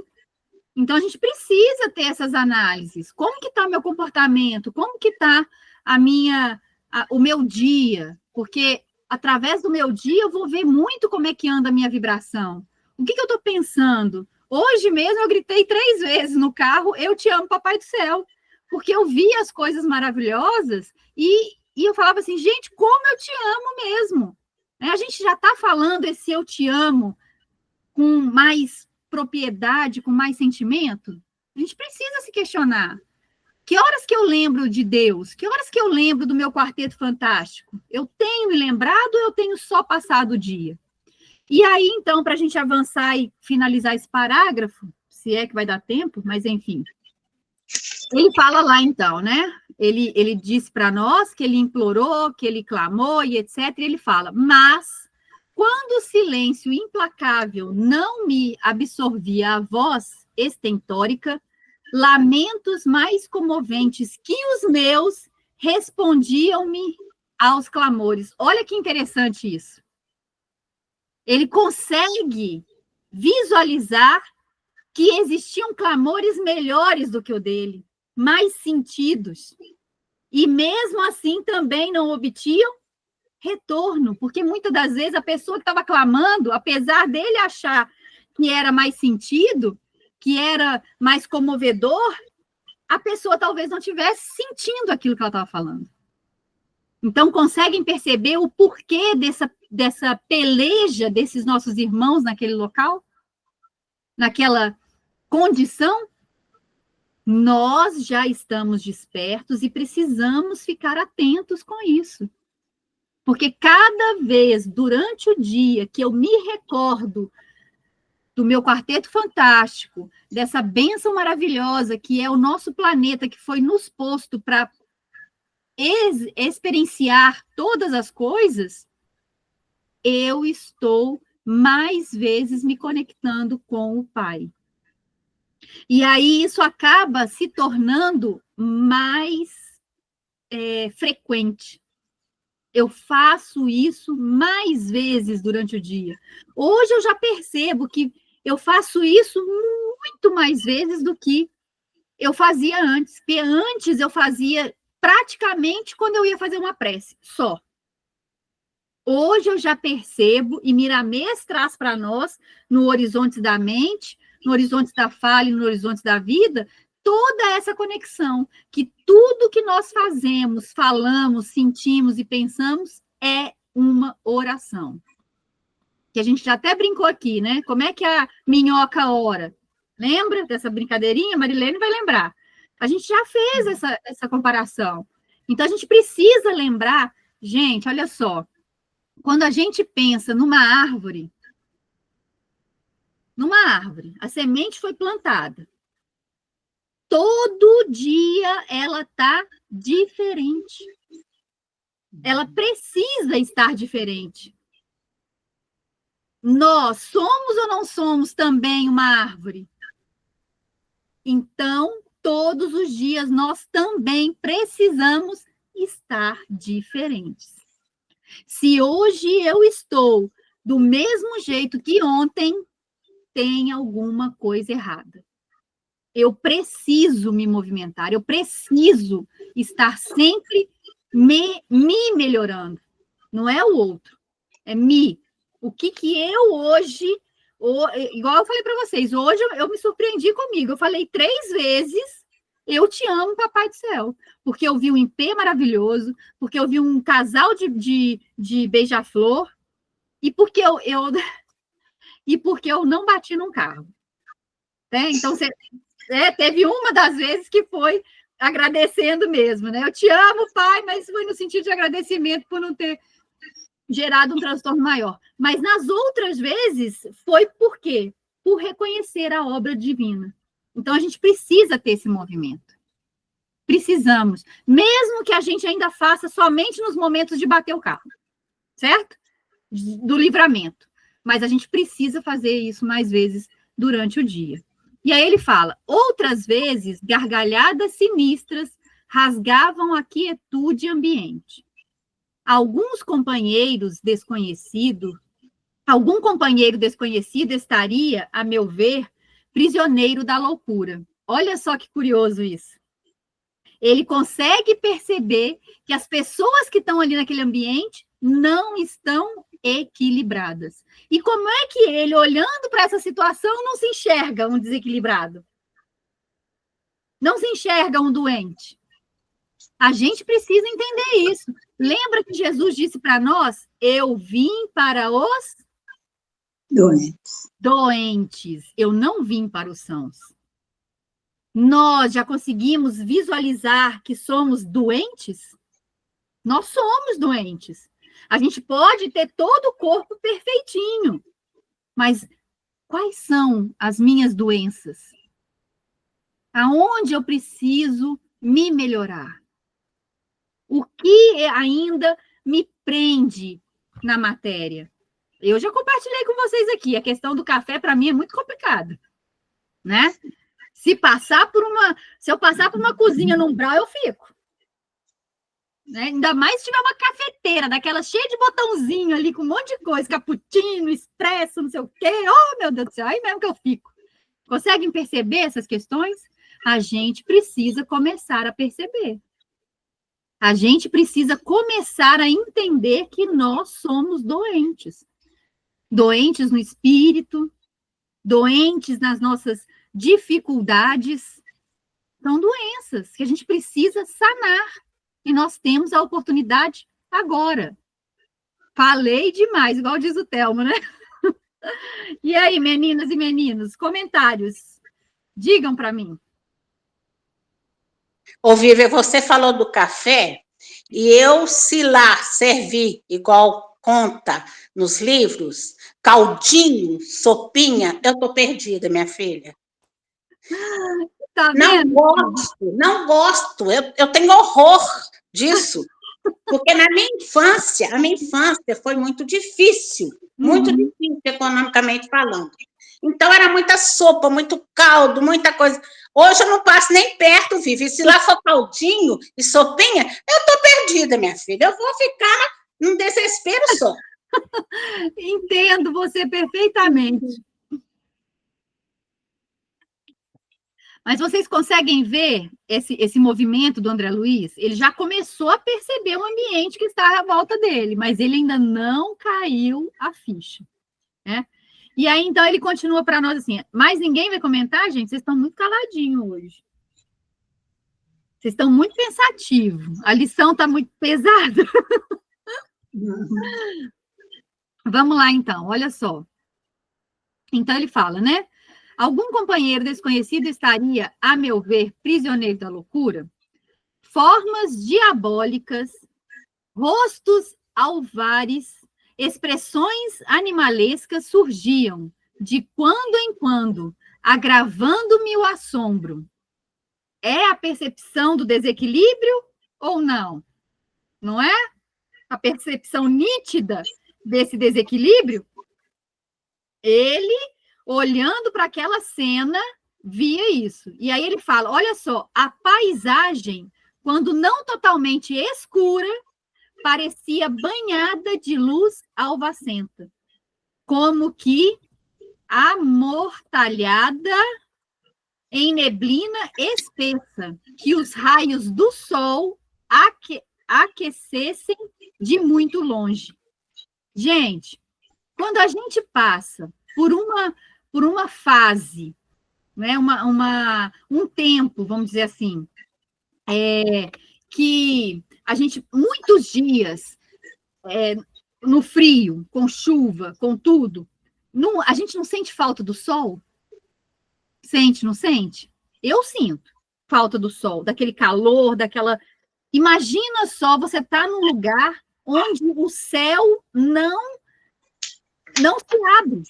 Então, a gente precisa ter essas análises. Como que está meu comportamento? Como que está o meu dia? Porque, através do meu dia, eu vou ver muito como é que anda a minha vibração. O que eu estou pensando? Hoje mesmo, eu gritei 3 vezes no carro, eu te amo, Papai do Céu. Porque eu vi as coisas maravilhosas e eu falava assim, gente, como eu te amo mesmo. A gente já está falando esse eu te amo com mais propriedade, com mais sentimento? A gente precisa se questionar. Que horas que eu lembro de Deus? Que horas que eu lembro do meu quarteto fantástico? Eu tenho me lembrado ou eu tenho só passado o dia? E aí, então, para a gente avançar e finalizar esse parágrafo, se é que vai dar tempo, mas enfim. Ele fala lá, então, né? Ele disse para nós que ele implorou, que ele clamou e etc. E ele fala, mas quando o silêncio implacável não me absorvia a voz estentórica, lamentos mais comoventes que os meus respondiam-me aos clamores. Olha que interessante isso. Ele consegue visualizar que existiam clamores melhores do que o dele, mais sentidos. E mesmo assim também não obtinham retorno, porque muitas das vezes a pessoa que estava clamando, apesar dele achar que era mais sentido, que era mais comovedor, a pessoa talvez não estivesse sentindo aquilo que ela estava falando. Então, conseguem perceber o porquê dessa peleja desses nossos irmãos naquele local? Naquela condição? Nós já estamos despertos e precisamos ficar atentos com isso. Porque cada vez, durante o dia, que eu me recordo do meu quarteto fantástico, dessa bênção maravilhosa que é o nosso planeta, que foi nos posto para experienciar todas as coisas, eu estou mais vezes me conectando com o Pai. E aí isso acaba se tornando mais frequente. Eu faço isso mais vezes durante o dia. Hoje eu já percebo que eu faço isso muito mais vezes do que eu fazia antes. Porque antes eu fazia praticamente quando eu ia fazer uma prece, só. Hoje eu já percebo, e Miramês traz para nós, no Horizonte da Mente, no Horizonte da Fala e no Horizonte da Vida, toda essa conexão, que tudo que nós fazemos, falamos, sentimos e pensamos é uma oração. Que a gente já até brincou aqui, né? Como é que a minhoca ora? Lembra dessa brincadeirinha? Marilene vai lembrar. A gente já fez essa comparação. Então, a gente precisa lembrar, gente, olha só, quando a gente pensa numa árvore, a semente foi plantada. Todo dia ela está diferente. Ela precisa estar diferente. Nós somos ou não somos também uma árvore? Então, todos os dias nós também precisamos estar diferentes. Se hoje eu estou do mesmo jeito que ontem, tem alguma coisa errada. Eu preciso me movimentar, eu preciso estar sempre me melhorando. Não é o outro, é me. O que eu hoje, igual eu falei para vocês, hoje eu me surpreendi comigo. Eu falei 3 vezes eu te amo, Papai do Céu, porque eu vi um IP maravilhoso, porque eu vi um casal de beija-flor, e porque eu não bati num carro. Né? Então, teve uma das vezes que foi agradecendo mesmo, né? Eu te amo, pai, mas foi no sentido de agradecimento por não ter gerado um transtorno maior. Mas nas outras vezes, foi por quê? Por reconhecer a obra divina. Então, a gente precisa ter esse movimento. Precisamos. Mesmo que a gente ainda faça somente nos momentos de bater o carro. Certo? Do livramento. Mas a gente precisa fazer isso mais vezes durante o dia. E aí ele fala, outras vezes, gargalhadas sinistras rasgavam a quietude ambiente. Algum companheiro desconhecido estaria, a meu ver, prisioneiro da loucura. Olha só que curioso isso. Ele consegue perceber que as pessoas que estão ali naquele ambiente não estão equilibradas. E como é que ele, olhando para essa situação, não se enxerga um desequilibrado? Não se enxerga um doente? A gente precisa entender isso. Lembra que Jesus disse para nós, eu vim para os doentes. Eu não vim para os sãos. Nós já conseguimos visualizar que somos doentes? Nós somos doentes. A gente pode ter todo o corpo perfeitinho, mas quais são as minhas doenças? Aonde eu preciso me melhorar? O que ainda me prende na matéria? Eu já compartilhei com vocês aqui, a questão do café, para mim, é muito complicada, né? Se eu passar por uma cozinha no umbral, eu fico. Né? Ainda mais se tiver uma cafeteira, daquela cheia de botãozinho ali, com um monte de coisa, cappuccino, expresso, não sei o quê. Oh, meu Deus do céu, aí mesmo que eu fico. Conseguem perceber essas questões? A gente precisa começar a perceber. A gente precisa começar a entender que nós somos doentes. Doentes no espírito, doentes nas nossas dificuldades. São doenças que a gente precisa sanar. E nós temos a oportunidade agora. Falei demais, igual diz o Telmo, né? E aí, meninas e meninos, comentários. Digam para mim. Ô, Vivian, você falou do café, e eu, se lá servir, igual conta nos livros, caldinho, sopinha, eu tô perdida, minha filha. Tá vendo? Não gosto. Eu tenho horror disso. Porque na minha infância, a minha infância foi muito difícil economicamente falando. Então, era muita sopa, muito caldo, muita coisa. Hoje eu não passo nem perto, Vivi. Se lá for caldinho e sopinha, eu tô perdida, minha filha. Eu vou ficar num desespero só. Entendo você perfeitamente. Mas vocês conseguem ver esse movimento do André Luiz? Ele já começou a perceber o ambiente que está à volta dele, mas ele ainda não caiu a ficha. Né? E aí, então, ele continua para nós assim, mas ninguém vai comentar, gente? Vocês estão muito caladinhos hoje. Vocês estão muito pensativos. A lição está muito pesada. Vamos lá, então, olha só. Então, ele fala, né? Algum companheiro desconhecido estaria, a meu ver, prisioneiro da loucura? Formas diabólicas, rostos alvares, expressões animalescas surgiam, de quando em quando, agravando-me o assombro. É a percepção do desequilíbrio ou não? Não é? A percepção nítida desse desequilíbrio? Ele, olhando para aquela cena, via isso. E aí ele fala, olha só, a paisagem, quando não totalmente escura, parecia banhada de luz alvacenta, como que amortalhada em neblina espessa, que os raios do sol aquecessem de muito longe. Gente, quando a gente passa por uma fase né? Um tempo, vamos dizer assim, que a gente, muitos dias, no frio, com chuva, com tudo, a gente não sente falta do sol? Sente, não sente? Eu sinto falta do sol, daquele calor, daquela... Imagina só, você tá num lugar onde o céu não se abre,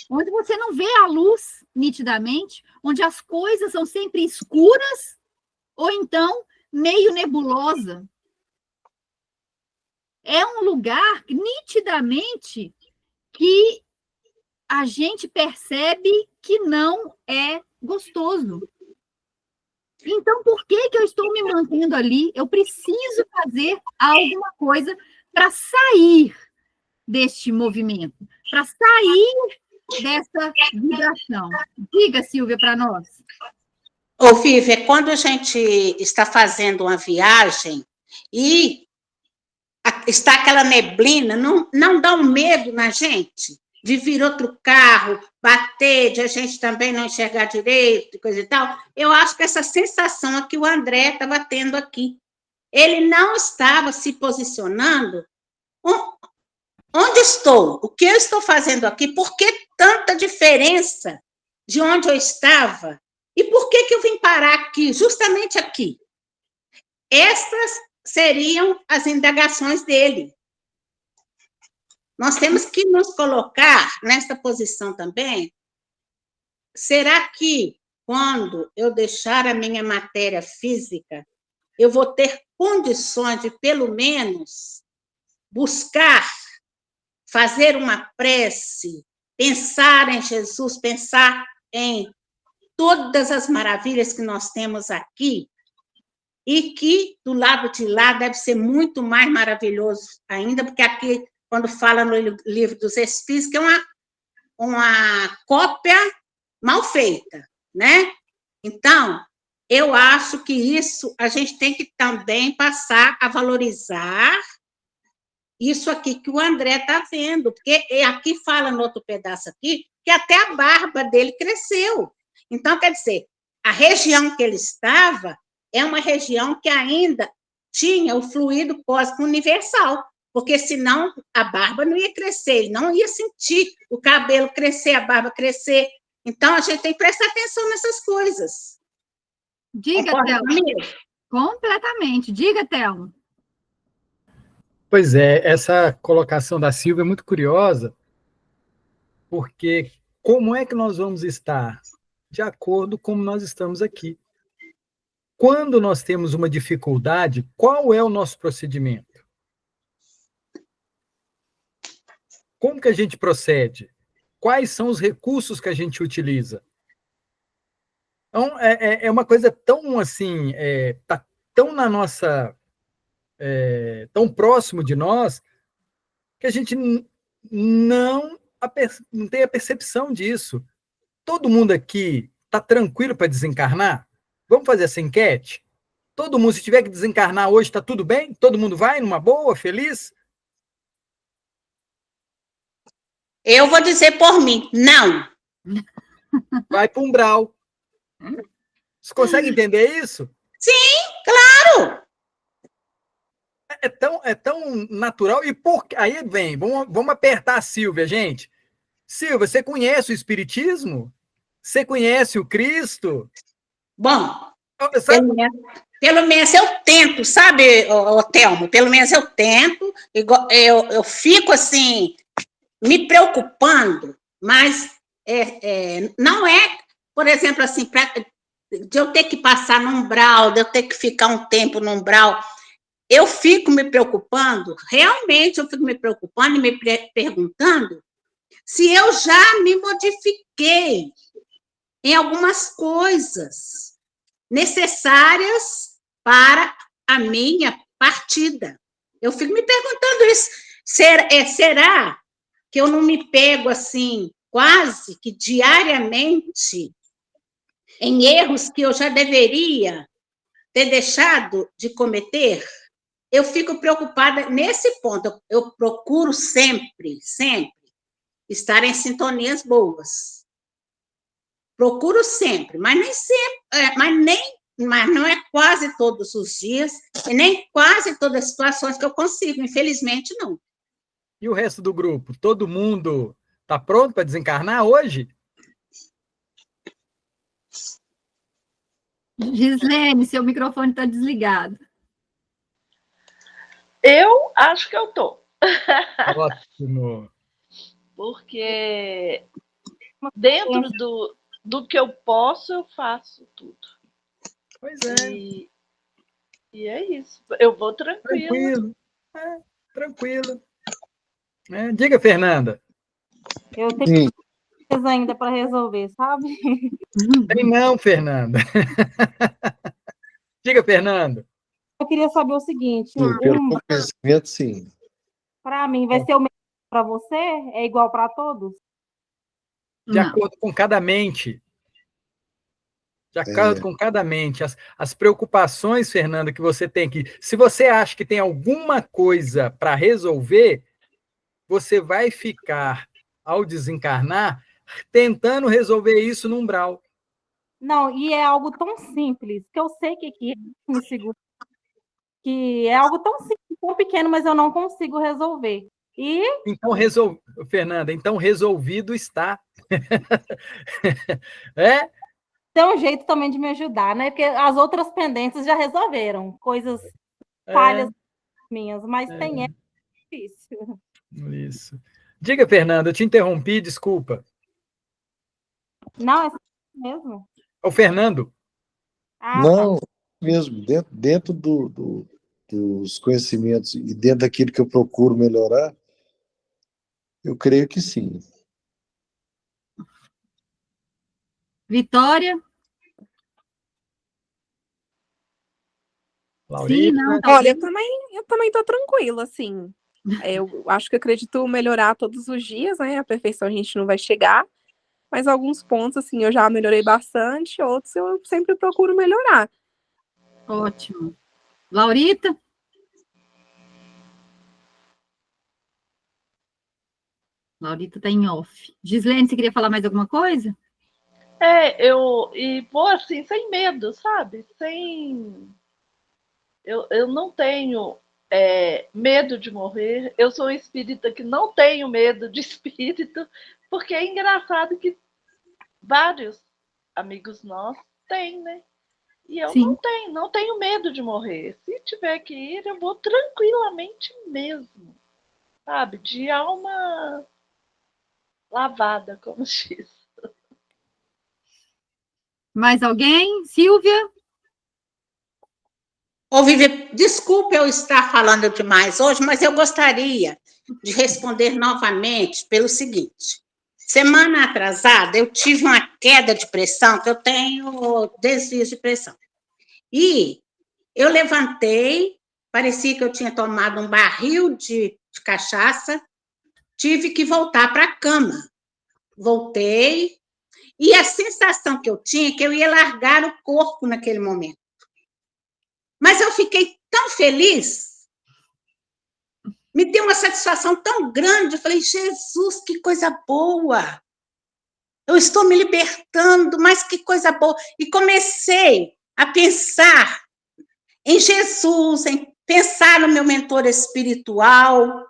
onde você não vê a luz nitidamente, onde as coisas são sempre escuras, ou então meio nebulosa. É um lugar nitidamente que a gente percebe que não é gostoso. Então, por que eu estou me mantendo ali? Eu preciso fazer alguma coisa para sair deste movimento, para sair dessa vibração. Diga, Silvia, para nós. Ô, Vivi, quando a gente está fazendo uma viagem e está aquela neblina, não dá um medo na gente de vir outro carro, bater, de a gente também não enxergar direito, coisa e tal? Eu acho que essa sensação é que o André estava tendo aqui. Ele não estava se posicionando. Onde estou? O que eu estou fazendo aqui? Por que tanta diferença de onde eu estava? E por que eu vim parar aqui, justamente aqui? Estas seriam as indagações dele. Nós temos que nos colocar nessa posição também. Será que, quando eu deixar a minha matéria física, eu vou ter condições de, pelo menos, buscar, fazer uma prece, pensar em Jesus, pensar em todas as maravilhas que nós temos aqui, e que, do lado de lá, deve ser muito mais maravilhoso ainda, porque aqui, quando fala no Livro dos Espíritos, que é uma cópia mal feita, né? Então, eu acho que isso a gente tem que também passar a valorizar isso aqui que o André está vendo, porque aqui fala no outro pedaço aqui, que até a barba dele cresceu. Então, quer dizer, a região que ele estava é uma região que ainda tinha o fluido cósmico universal, porque senão a barba não ia crescer, ele não ia sentir o cabelo crescer, a barba crescer. Então, a gente tem que prestar atenção nessas coisas. Diga, Thelma. Completamente. Diga, Thelma. Pois é, essa colocação da Silvia é muito curiosa, porque como é que nós vamos estar de acordo com como nós estamos aqui? Quando nós temos uma dificuldade, qual é o nosso procedimento? Como que a gente procede? Quais são os recursos que a gente utiliza? Então, é uma coisa tão assim, tá tão na nossa, tão próximo de nós, que a gente não tem a percepção disso. Todo mundo aqui está tranquilo para desencarnar? Vamos fazer essa enquete? Todo mundo, se tiver que desencarnar hoje, está tudo bem? Todo mundo vai numa boa, feliz? Eu vou dizer por mim, não. Vai para o umbral. Você consegue entender isso? Sim, claro. É tão natural. E aí vem, vamos apertar a Silvia, gente. Silvia, você conhece o Espiritismo? Você conhece o Cristo? Bom, pelo menos eu tento, sabe, Thelma? Pelo menos eu tento. Eu fico assim, me preocupando, mas não é, por exemplo, assim, de eu ter que passar no umbral, de eu ter que ficar um tempo no umbral. Eu fico me preocupando, realmente eu fico me preocupando e me perguntando se eu já me modifiquei em algumas coisas necessárias para a minha partida. Eu fico me perguntando isso. Será que eu não me pego assim, quase que diariamente, em erros que eu já deveria ter deixado de cometer? Eu fico preocupada nesse ponto. Eu procuro sempre estar em sintonias boas. procuro sempre, mas nem sempre, mas não é quase todos os dias, e nem quase todas as situações que eu consigo, infelizmente, não. E o resto do grupo? Todo mundo está pronto para desencarnar hoje? Gislene, seu microfone está desligado. Eu acho que eu tô. Ótimo. Porque dentro do que eu posso, eu faço tudo. Pois é. E é isso. Eu vou tranquilo. Tranquilo. Diga, Fernanda. Eu tenho coisa ainda para resolver, sabe? Tem não, Fernanda. Diga, Fernando. Eu queria saber o seguinte: Sim, pelo conhecimento, sim. para mim, vai ser o mesmo para você? É igual para todos? De acordo com cada mente. De acordo com cada mente. As preocupações, Fernanda, que você tem que... Se você acha que tem alguma coisa para resolver, você vai ficar, ao desencarnar, tentando resolver isso no umbral. Não, e é algo tão simples, que eu sei que me segura. Que é algo tão simples, tão pequeno, mas eu não consigo resolver. Então, Fernanda, então resolvido está. Tem um jeito também de me ajudar, né? Porque as outras pendentes já resolveram, coisas falhas minhas, mas tem difícil. Isso. Diga, Fernanda, eu te interrompi, desculpa. Não, é mesmo. É o Fernando. Não, tá. Mesmo, dentro dos conhecimentos e dentro daquilo que eu procuro melhorar, eu creio que sim. Vitória? Laurita? Sim, não, olha, eu também estou tranquila, assim. Eu acho que acredito melhorar todos os dias, né? A perfeição a gente não vai chegar, mas alguns pontos, assim, eu já melhorei bastante, outros eu sempre procuro melhorar. Ótimo. Laurita? Laurita está em off. Gislene, você queria falar mais alguma coisa? E vou assim, sem medo, sabe? Eu não tenho medo de morrer. Eu sou espírita que não tenho medo de espírito, porque é engraçado que vários amigos nossos têm, né? E eu não tenho medo de morrer. Se tiver que ir, eu vou tranquilamente mesmo, sabe? De alma lavada, como diz. Mais alguém? Silvia? Ô, Vivi, desculpe eu estar falando demais hoje, mas eu gostaria de responder novamente pelo seguinte. Semana atrasada, eu tive uma queda de pressão, que eu tenho desvios de pressão. E eu levantei, parecia que eu tinha tomado um barril de cachaça, tive que voltar para a cama. Voltei, e a sensação que eu tinha é que eu ia largar o corpo naquele momento. Mas eu fiquei tão feliz, me deu uma satisfação tão grande, eu falei, Jesus, que coisa boa! Eu estou me libertando, mas que coisa boa! E comecei a pensar em Jesus, em pensar no meu mentor espiritual,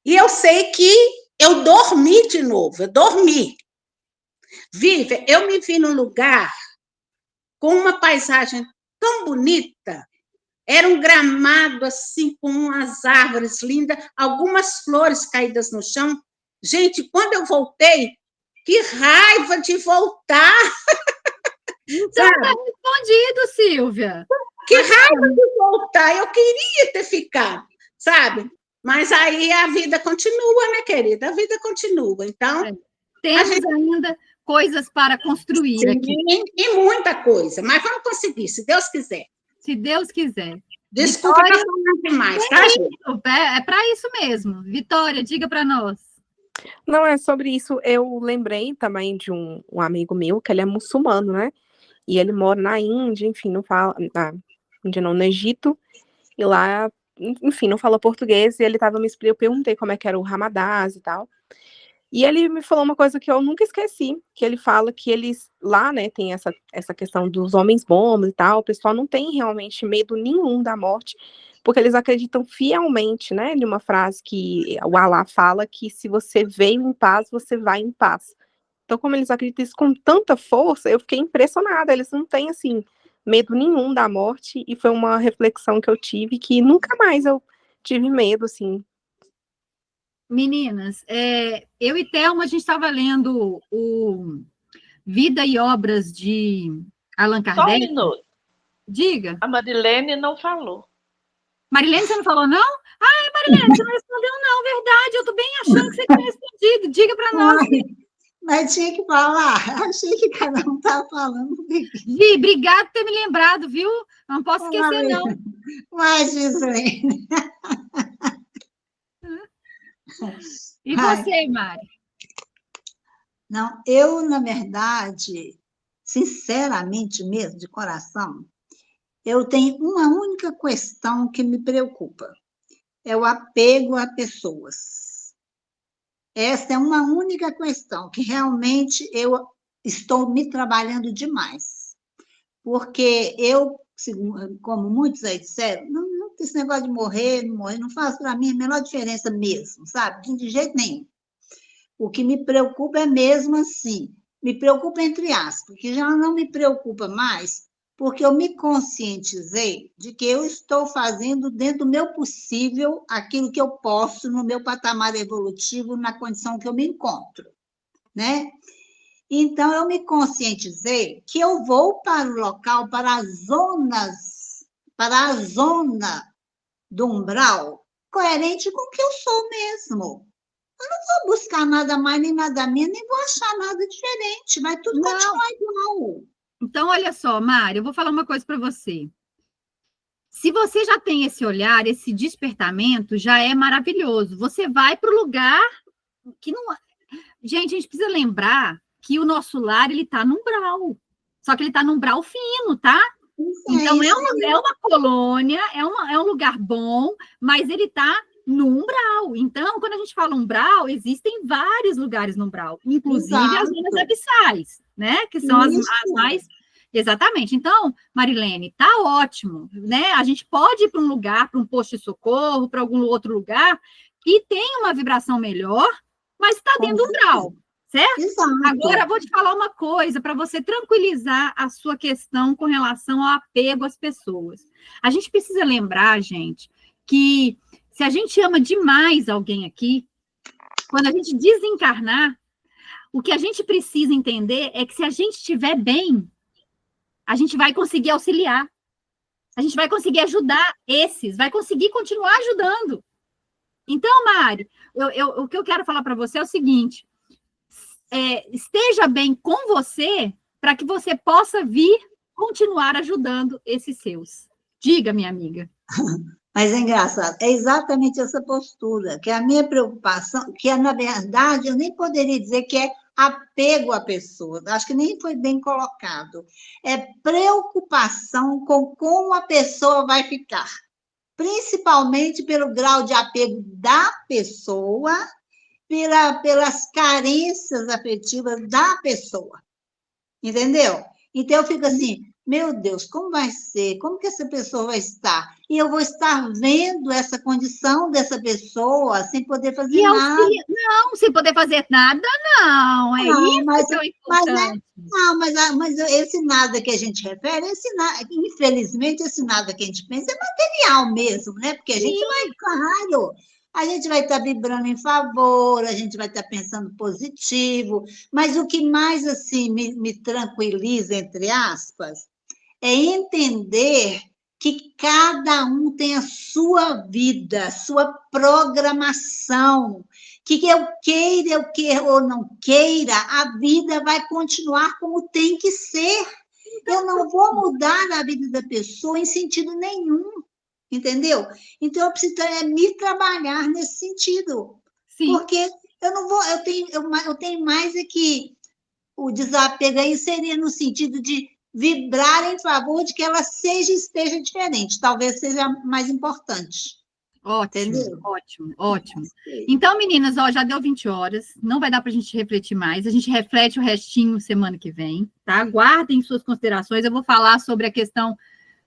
e eu sei que eu dormi de novo, eu dormi. Vive, eu me vi num lugar com uma paisagem tão bonita, era um gramado assim, com umas árvores lindas, algumas flores caídas no chão. Gente, quando eu voltei, que raiva de voltar! Então está respondido, Silvia. Que raiva de voltar! Eu queria ter ficado, sabe? Mas aí a vida continua, né, querida? A vida continua. Então, temos ainda coisas para construir aqui. E muita coisa, mas vamos conseguir, se Deus quiser. Se Deus quiser. Desculpa estar falando demais, tá, gente? É para isso mesmo. Vitória, diga para nós. Não, é sobre isso. Eu lembrei também de um amigo meu, que ele é muçulmano, né? E ele mora na Índia, enfim, não fala... Na Índia não, no Egito. E lá, enfim, não fala português. E ele tava me explicando, eu perguntei como é que era o Ramadã e tal. E ele me falou uma coisa que eu nunca esqueci, que ele fala que eles, lá, né, tem essa questão dos homens bombas e tal, o pessoal não tem realmente medo nenhum da morte, porque eles acreditam fielmente, né, numa frase que o Alá fala, que se você veio em paz, você vai em paz. Então, como eles acreditam isso com tanta força, eu fiquei impressionada, eles não têm, assim, medo nenhum da morte, e foi uma reflexão que eu tive, que nunca mais eu tive medo, assim. Meninas, eu e Thelma, a gente estava lendo o Vida e Obras de Allan Só um Kardec. minuto. Diga. A Marilene não falou. Marilene, você não falou, não? Ai, Marilene, você não respondeu, não, verdade. Eu estou bem achando que você tinha respondido. Diga para nós. Mas tinha que falar. Achei que cada um estava falando. Gi, obrigado por ter me lembrado, viu? Não posso esquecer, não. Mas, Gislaine. E você, Mari? Não, eu, na verdade, sinceramente mesmo, de coração, eu tenho uma única questão que me preocupa. É o apego a pessoas. Essa é uma única questão que realmente eu estou me trabalhando demais. Porque eu, como muitos aí disseram, não, esse negócio de morrer, não faz para mim a menor diferença mesmo, sabe? De jeito nenhum. O que me preocupa é mesmo assim, me preocupa entre aspas, que já não me preocupa mais, porque eu me conscientizei de que eu estou fazendo dentro do meu possível aquilo que eu posso no meu patamar evolutivo, na condição que eu me encontro, né? Então, eu me conscientizei que eu vou para o local, para a zona do umbral, coerente com o que eu sou mesmo. Eu não vou buscar nada mais, nem nada menos, nem vou achar nada diferente, vai tudo continuar igual. Então, olha só, Mari, eu vou falar uma coisa para você. Se você já tem esse olhar, esse despertamento, já é maravilhoso. Você vai para o lugar que não... Gente, a gente precisa lembrar que o nosso lar, ele está no umbral. Só que ele está no umbral fino, tá? Então, é uma colônia, é um lugar bom, mas ele está no umbral. Então, quando a gente fala umbral, existem vários lugares no umbral, inclusive as zonas abissais, né? Que são as mais... Exatamente. Então, Marilene, tá ótimo, né? A gente pode ir para um lugar, para um posto de socorro, para algum outro lugar, que tem uma vibração melhor, mas está dentro do umbral, certo? Exato. Agora, vou te falar uma coisa para você tranquilizar a sua questão com relação ao apego às pessoas. A gente precisa lembrar, gente, que se a gente ama demais alguém aqui, quando a gente desencarnar, o que a gente precisa entender é que se a gente estiver bem, a gente vai conseguir auxiliar, a gente vai conseguir ajudar vai conseguir continuar ajudando. Então, Mari, o que eu quero falar para você é o seguinte, esteja bem com você para que você possa vir continuar ajudando esses seus. Diga, minha amiga. Mas é engraçado, é exatamente essa postura, que é a minha preocupação, que na verdade eu nem poderia dizer que é apego à pessoa, acho que nem foi bem colocado, é preocupação com como a pessoa vai ficar, principalmente pelo grau de apego da pessoa, pelas carências afetivas da pessoa, entendeu? Então eu fico assim, meu Deus, como vai ser? Como que essa pessoa vai estar? E eu vou estar vendo essa condição dessa pessoa sem poder fazer nada. Não, sem poder fazer nada, não. Isso que é o importante. Mas esse nada que a gente refere, infelizmente, esse nada que a gente pensa é material mesmo, né? Porque a gente vai, claro, a gente vai estar vibrando em favor, a gente vai estar pensando positivo, mas o que mais, assim, me tranquiliza, entre aspas, é entender que cada um tem a sua vida, a sua programação, que eu queira ou não queira, a vida vai continuar como tem que ser. Eu não vou mudar a vida da pessoa em sentido nenhum, entendeu? Então, eu preciso me trabalhar nesse sentido. Sim. Porque eu tenho mais é que o desapego aí seria no sentido de vibrar em favor de que ela esteja diferente, talvez seja mais importante. Ótimo, Entendeu? ótimo, ótimo. Então, meninas, ó, já deu 20 horas, não vai dar para a gente refletir mais, a gente reflete o restinho semana que vem, tá? Guardem suas considerações, eu vou falar sobre a questão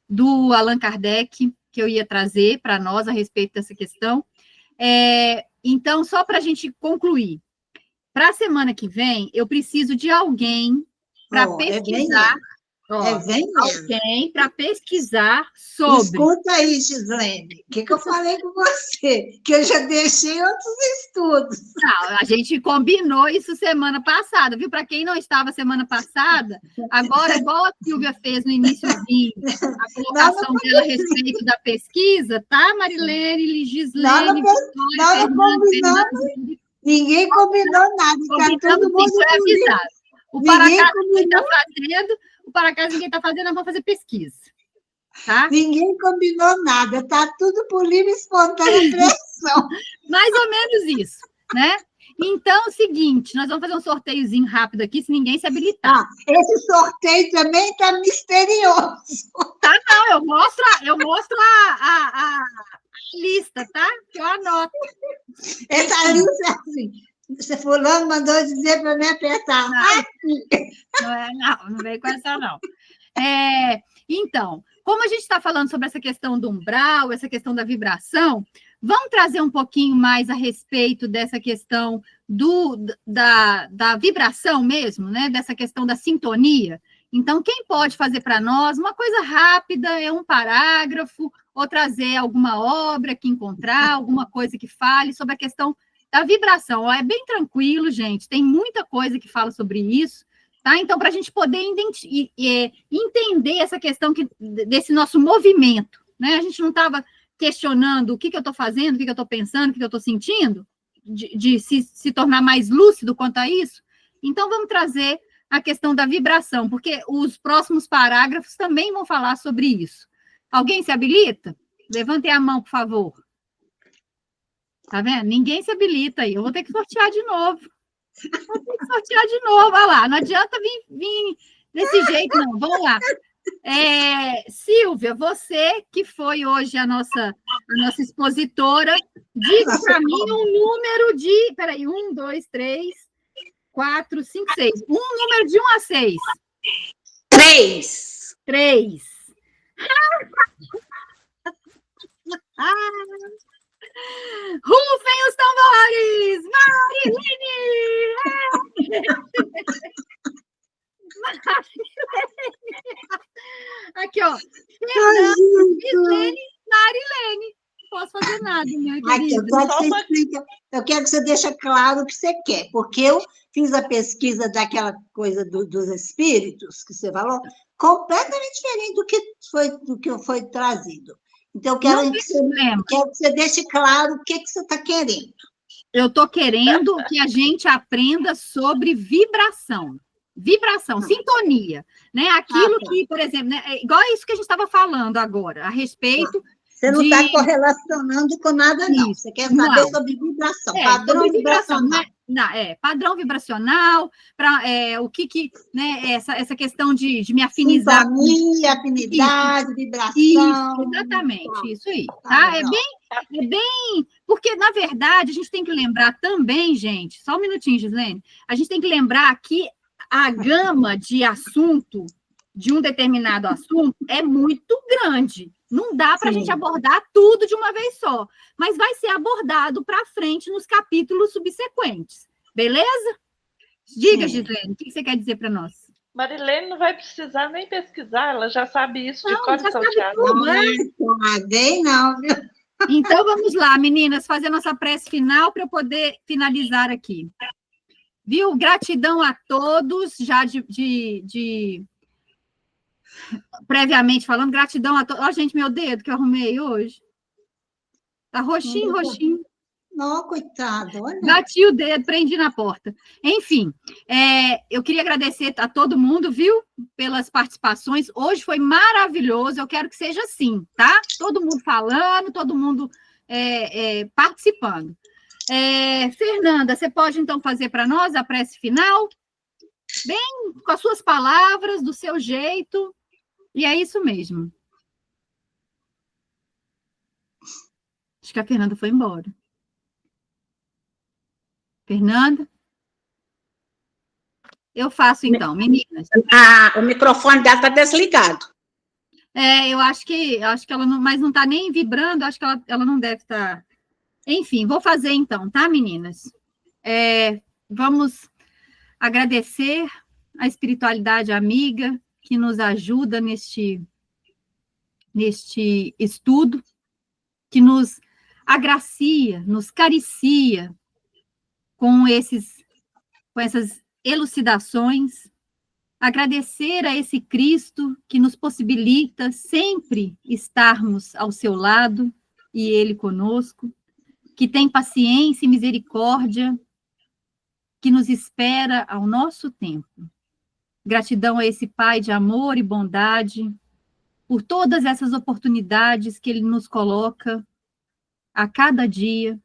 do Allan Kardec, que eu ia trazer para nós a respeito dessa questão. Então, só para a gente concluir, para a semana que vem, eu preciso de alguém para pesquisar. Alguém para pesquisar sobre. Escuta aí, Gislene, o que eu falei com você? Que eu já deixei outros estudos. Não, a gente combinou isso semana passada, viu? Para quem não estava semana passada, agora, igual a Silvia fez no iníciozinho, a colocação dela a respeito da pesquisa, tá, Marilene, Gislene, Vitória, Fernanda, ninguém combinou nada, está todo mundo avisado. O Paracás ninguém está fazendo, nós vamos fazer pesquisa. Tá? Ninguém combinou nada, está tudo por livre e espontânea pressão. Mais ou menos isso, né? Então, é o seguinte, nós vamos fazer um sorteiozinho rápido aqui, se ninguém se habilitar. Esse sorteio também está misterioso. Tá, não, eu mostro a lista, tá? Que eu anoto. Essa lista é assim. Você fulano mandou dizer para me apertar. Não veio com essa, não. Então, como a gente está falando sobre essa questão do umbral, essa questão da vibração, vamos trazer um pouquinho mais a respeito dessa questão da vibração mesmo, né? Dessa questão da sintonia. Então, quem pode fazer para nós uma coisa rápida, um parágrafo, ou trazer alguma obra que encontrar, alguma coisa que fale sobre a questão da vibração. É bem tranquilo, gente, tem muita coisa que fala sobre isso, tá? Então, para a gente poder entender essa questão desse nosso movimento, né? A gente não estava questionando o que eu estou fazendo, o que eu estou pensando, o que eu estou sentindo, de se tornar mais lúcido quanto a isso. Então, vamos trazer a questão da vibração, porque os próximos parágrafos também vão falar sobre isso. Alguém se habilita? Levantem a mão, por favor. Tá vendo? Ninguém se habilita aí. Eu vou ter que sortear de novo. Olha lá, não adianta vir desse jeito, não. Vamos lá. Silvia, você que foi hoje a nossa expositora, diga para mim um número de... Peraí, 1, 2, 3, 4, 5, 6. Um número de 1 a 6. 3. 3. Rufem os tambores! Marilene! Aqui, ó. Fernanda, Gislene, Marilene. Não posso fazer nada, minha querida. Eu quero que você deixe claro o que você quer, porque eu fiz a pesquisa daquela coisa dos espíritos, que você falou, completamente diferente do que foi trazido. Então, eu quero que você deixe claro o que você está querendo. Eu estou querendo que a gente aprenda sobre vibração. Vibração, sintonia. Né? Aquilo que, por exemplo, né, igual isso que a gente estava falando agora, a respeito... Você não está correlacionando com nada, não. Você quer saber sobre vibração, padrão vibracional. Padrão vibracional, o que né, essa questão de me afinizar. Sintonia, afinidade, vibração. Isso, exatamente, isso aí. Tá? É bem... Porque, na verdade, a gente tem que lembrar também, gente, só um minutinho, Gislene, a gente tem que lembrar que a gama de assunto, de um determinado assunto, é muito grande. Não dá para a gente abordar tudo de uma vez só, mas vai ser abordado para frente nos capítulos subsequentes. Beleza? Diga, Gislene, o que você quer dizer para nós? Marilene não vai precisar nem pesquisar, ela já sabe isso de cor e salteado. Não, viu? Então, vamos lá, meninas, fazer nossa prece final para eu poder finalizar aqui. Viu? Gratidão a todos, já previamente falando, gratidão a todos. Ó, gente, meu dedo que eu arrumei hoje. Tá roxinho. Não, coitado. Olha. Bati o dedo, prendi na porta. Enfim, eu queria agradecer a todo mundo, viu? Pelas participações. Hoje foi maravilhoso. Eu quero que seja assim, tá? Todo mundo falando, todo mundo participando. Fernanda, você pode, então, fazer para nós a prece final? Bem, com as suas palavras, do seu jeito. E é isso mesmo. Acho que a Fernanda foi embora. Fernanda? Eu faço então, meninas. O microfone dela está desligado. Eu acho que ela não, mas não está nem vibrando, acho que ela não deve estar. Enfim, vou fazer então, tá, meninas? Vamos agradecer a espiritualidade amiga que nos ajuda neste estudo, que nos agracia, nos caricia com essas elucidações, agradecer a esse Cristo que nos possibilita sempre estarmos ao seu lado e Ele conosco, que tem paciência e misericórdia, que nos espera ao nosso tempo. Gratidão a esse Pai de amor e bondade, por todas essas oportunidades que Ele nos coloca a cada dia.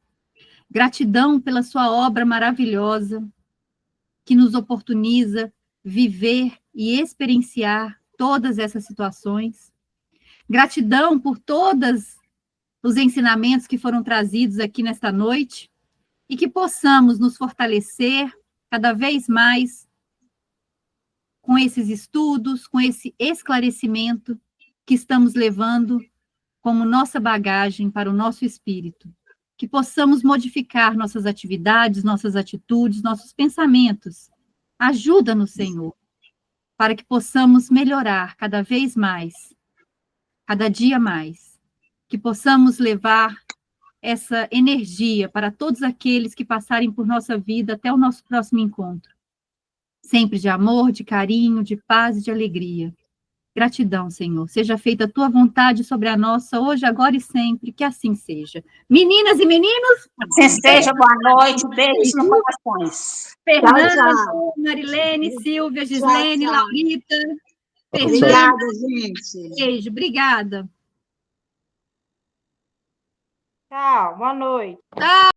Gratidão pela sua obra maravilhosa, que nos oportuniza viver e experienciar todas essas situações. Gratidão por todos os ensinamentos que foram trazidos aqui nesta noite e que possamos nos fortalecer cada vez mais com esses estudos, com esse esclarecimento que estamos levando como nossa bagagem para o nosso espírito. Que possamos modificar nossas atividades, nossas atitudes, nossos pensamentos. Ajuda-nos, Senhor, para que possamos melhorar cada vez mais, cada dia mais. Que possamos levar essa energia para todos aqueles que passarem por nossa vida até o nosso próximo encontro. Sempre de amor, de carinho, de paz e de alegria. Gratidão, Senhor. Seja feita a tua vontade sobre a nossa, hoje, agora e sempre, que assim seja. Meninas e meninos. Assim seja, boa noite, beijos no corações. Fernanda, Tchau. Marilene, Silvia, Gislene, Tchau. Laurita. Obrigada, gente. Beijo, obrigada. Tchau, boa noite.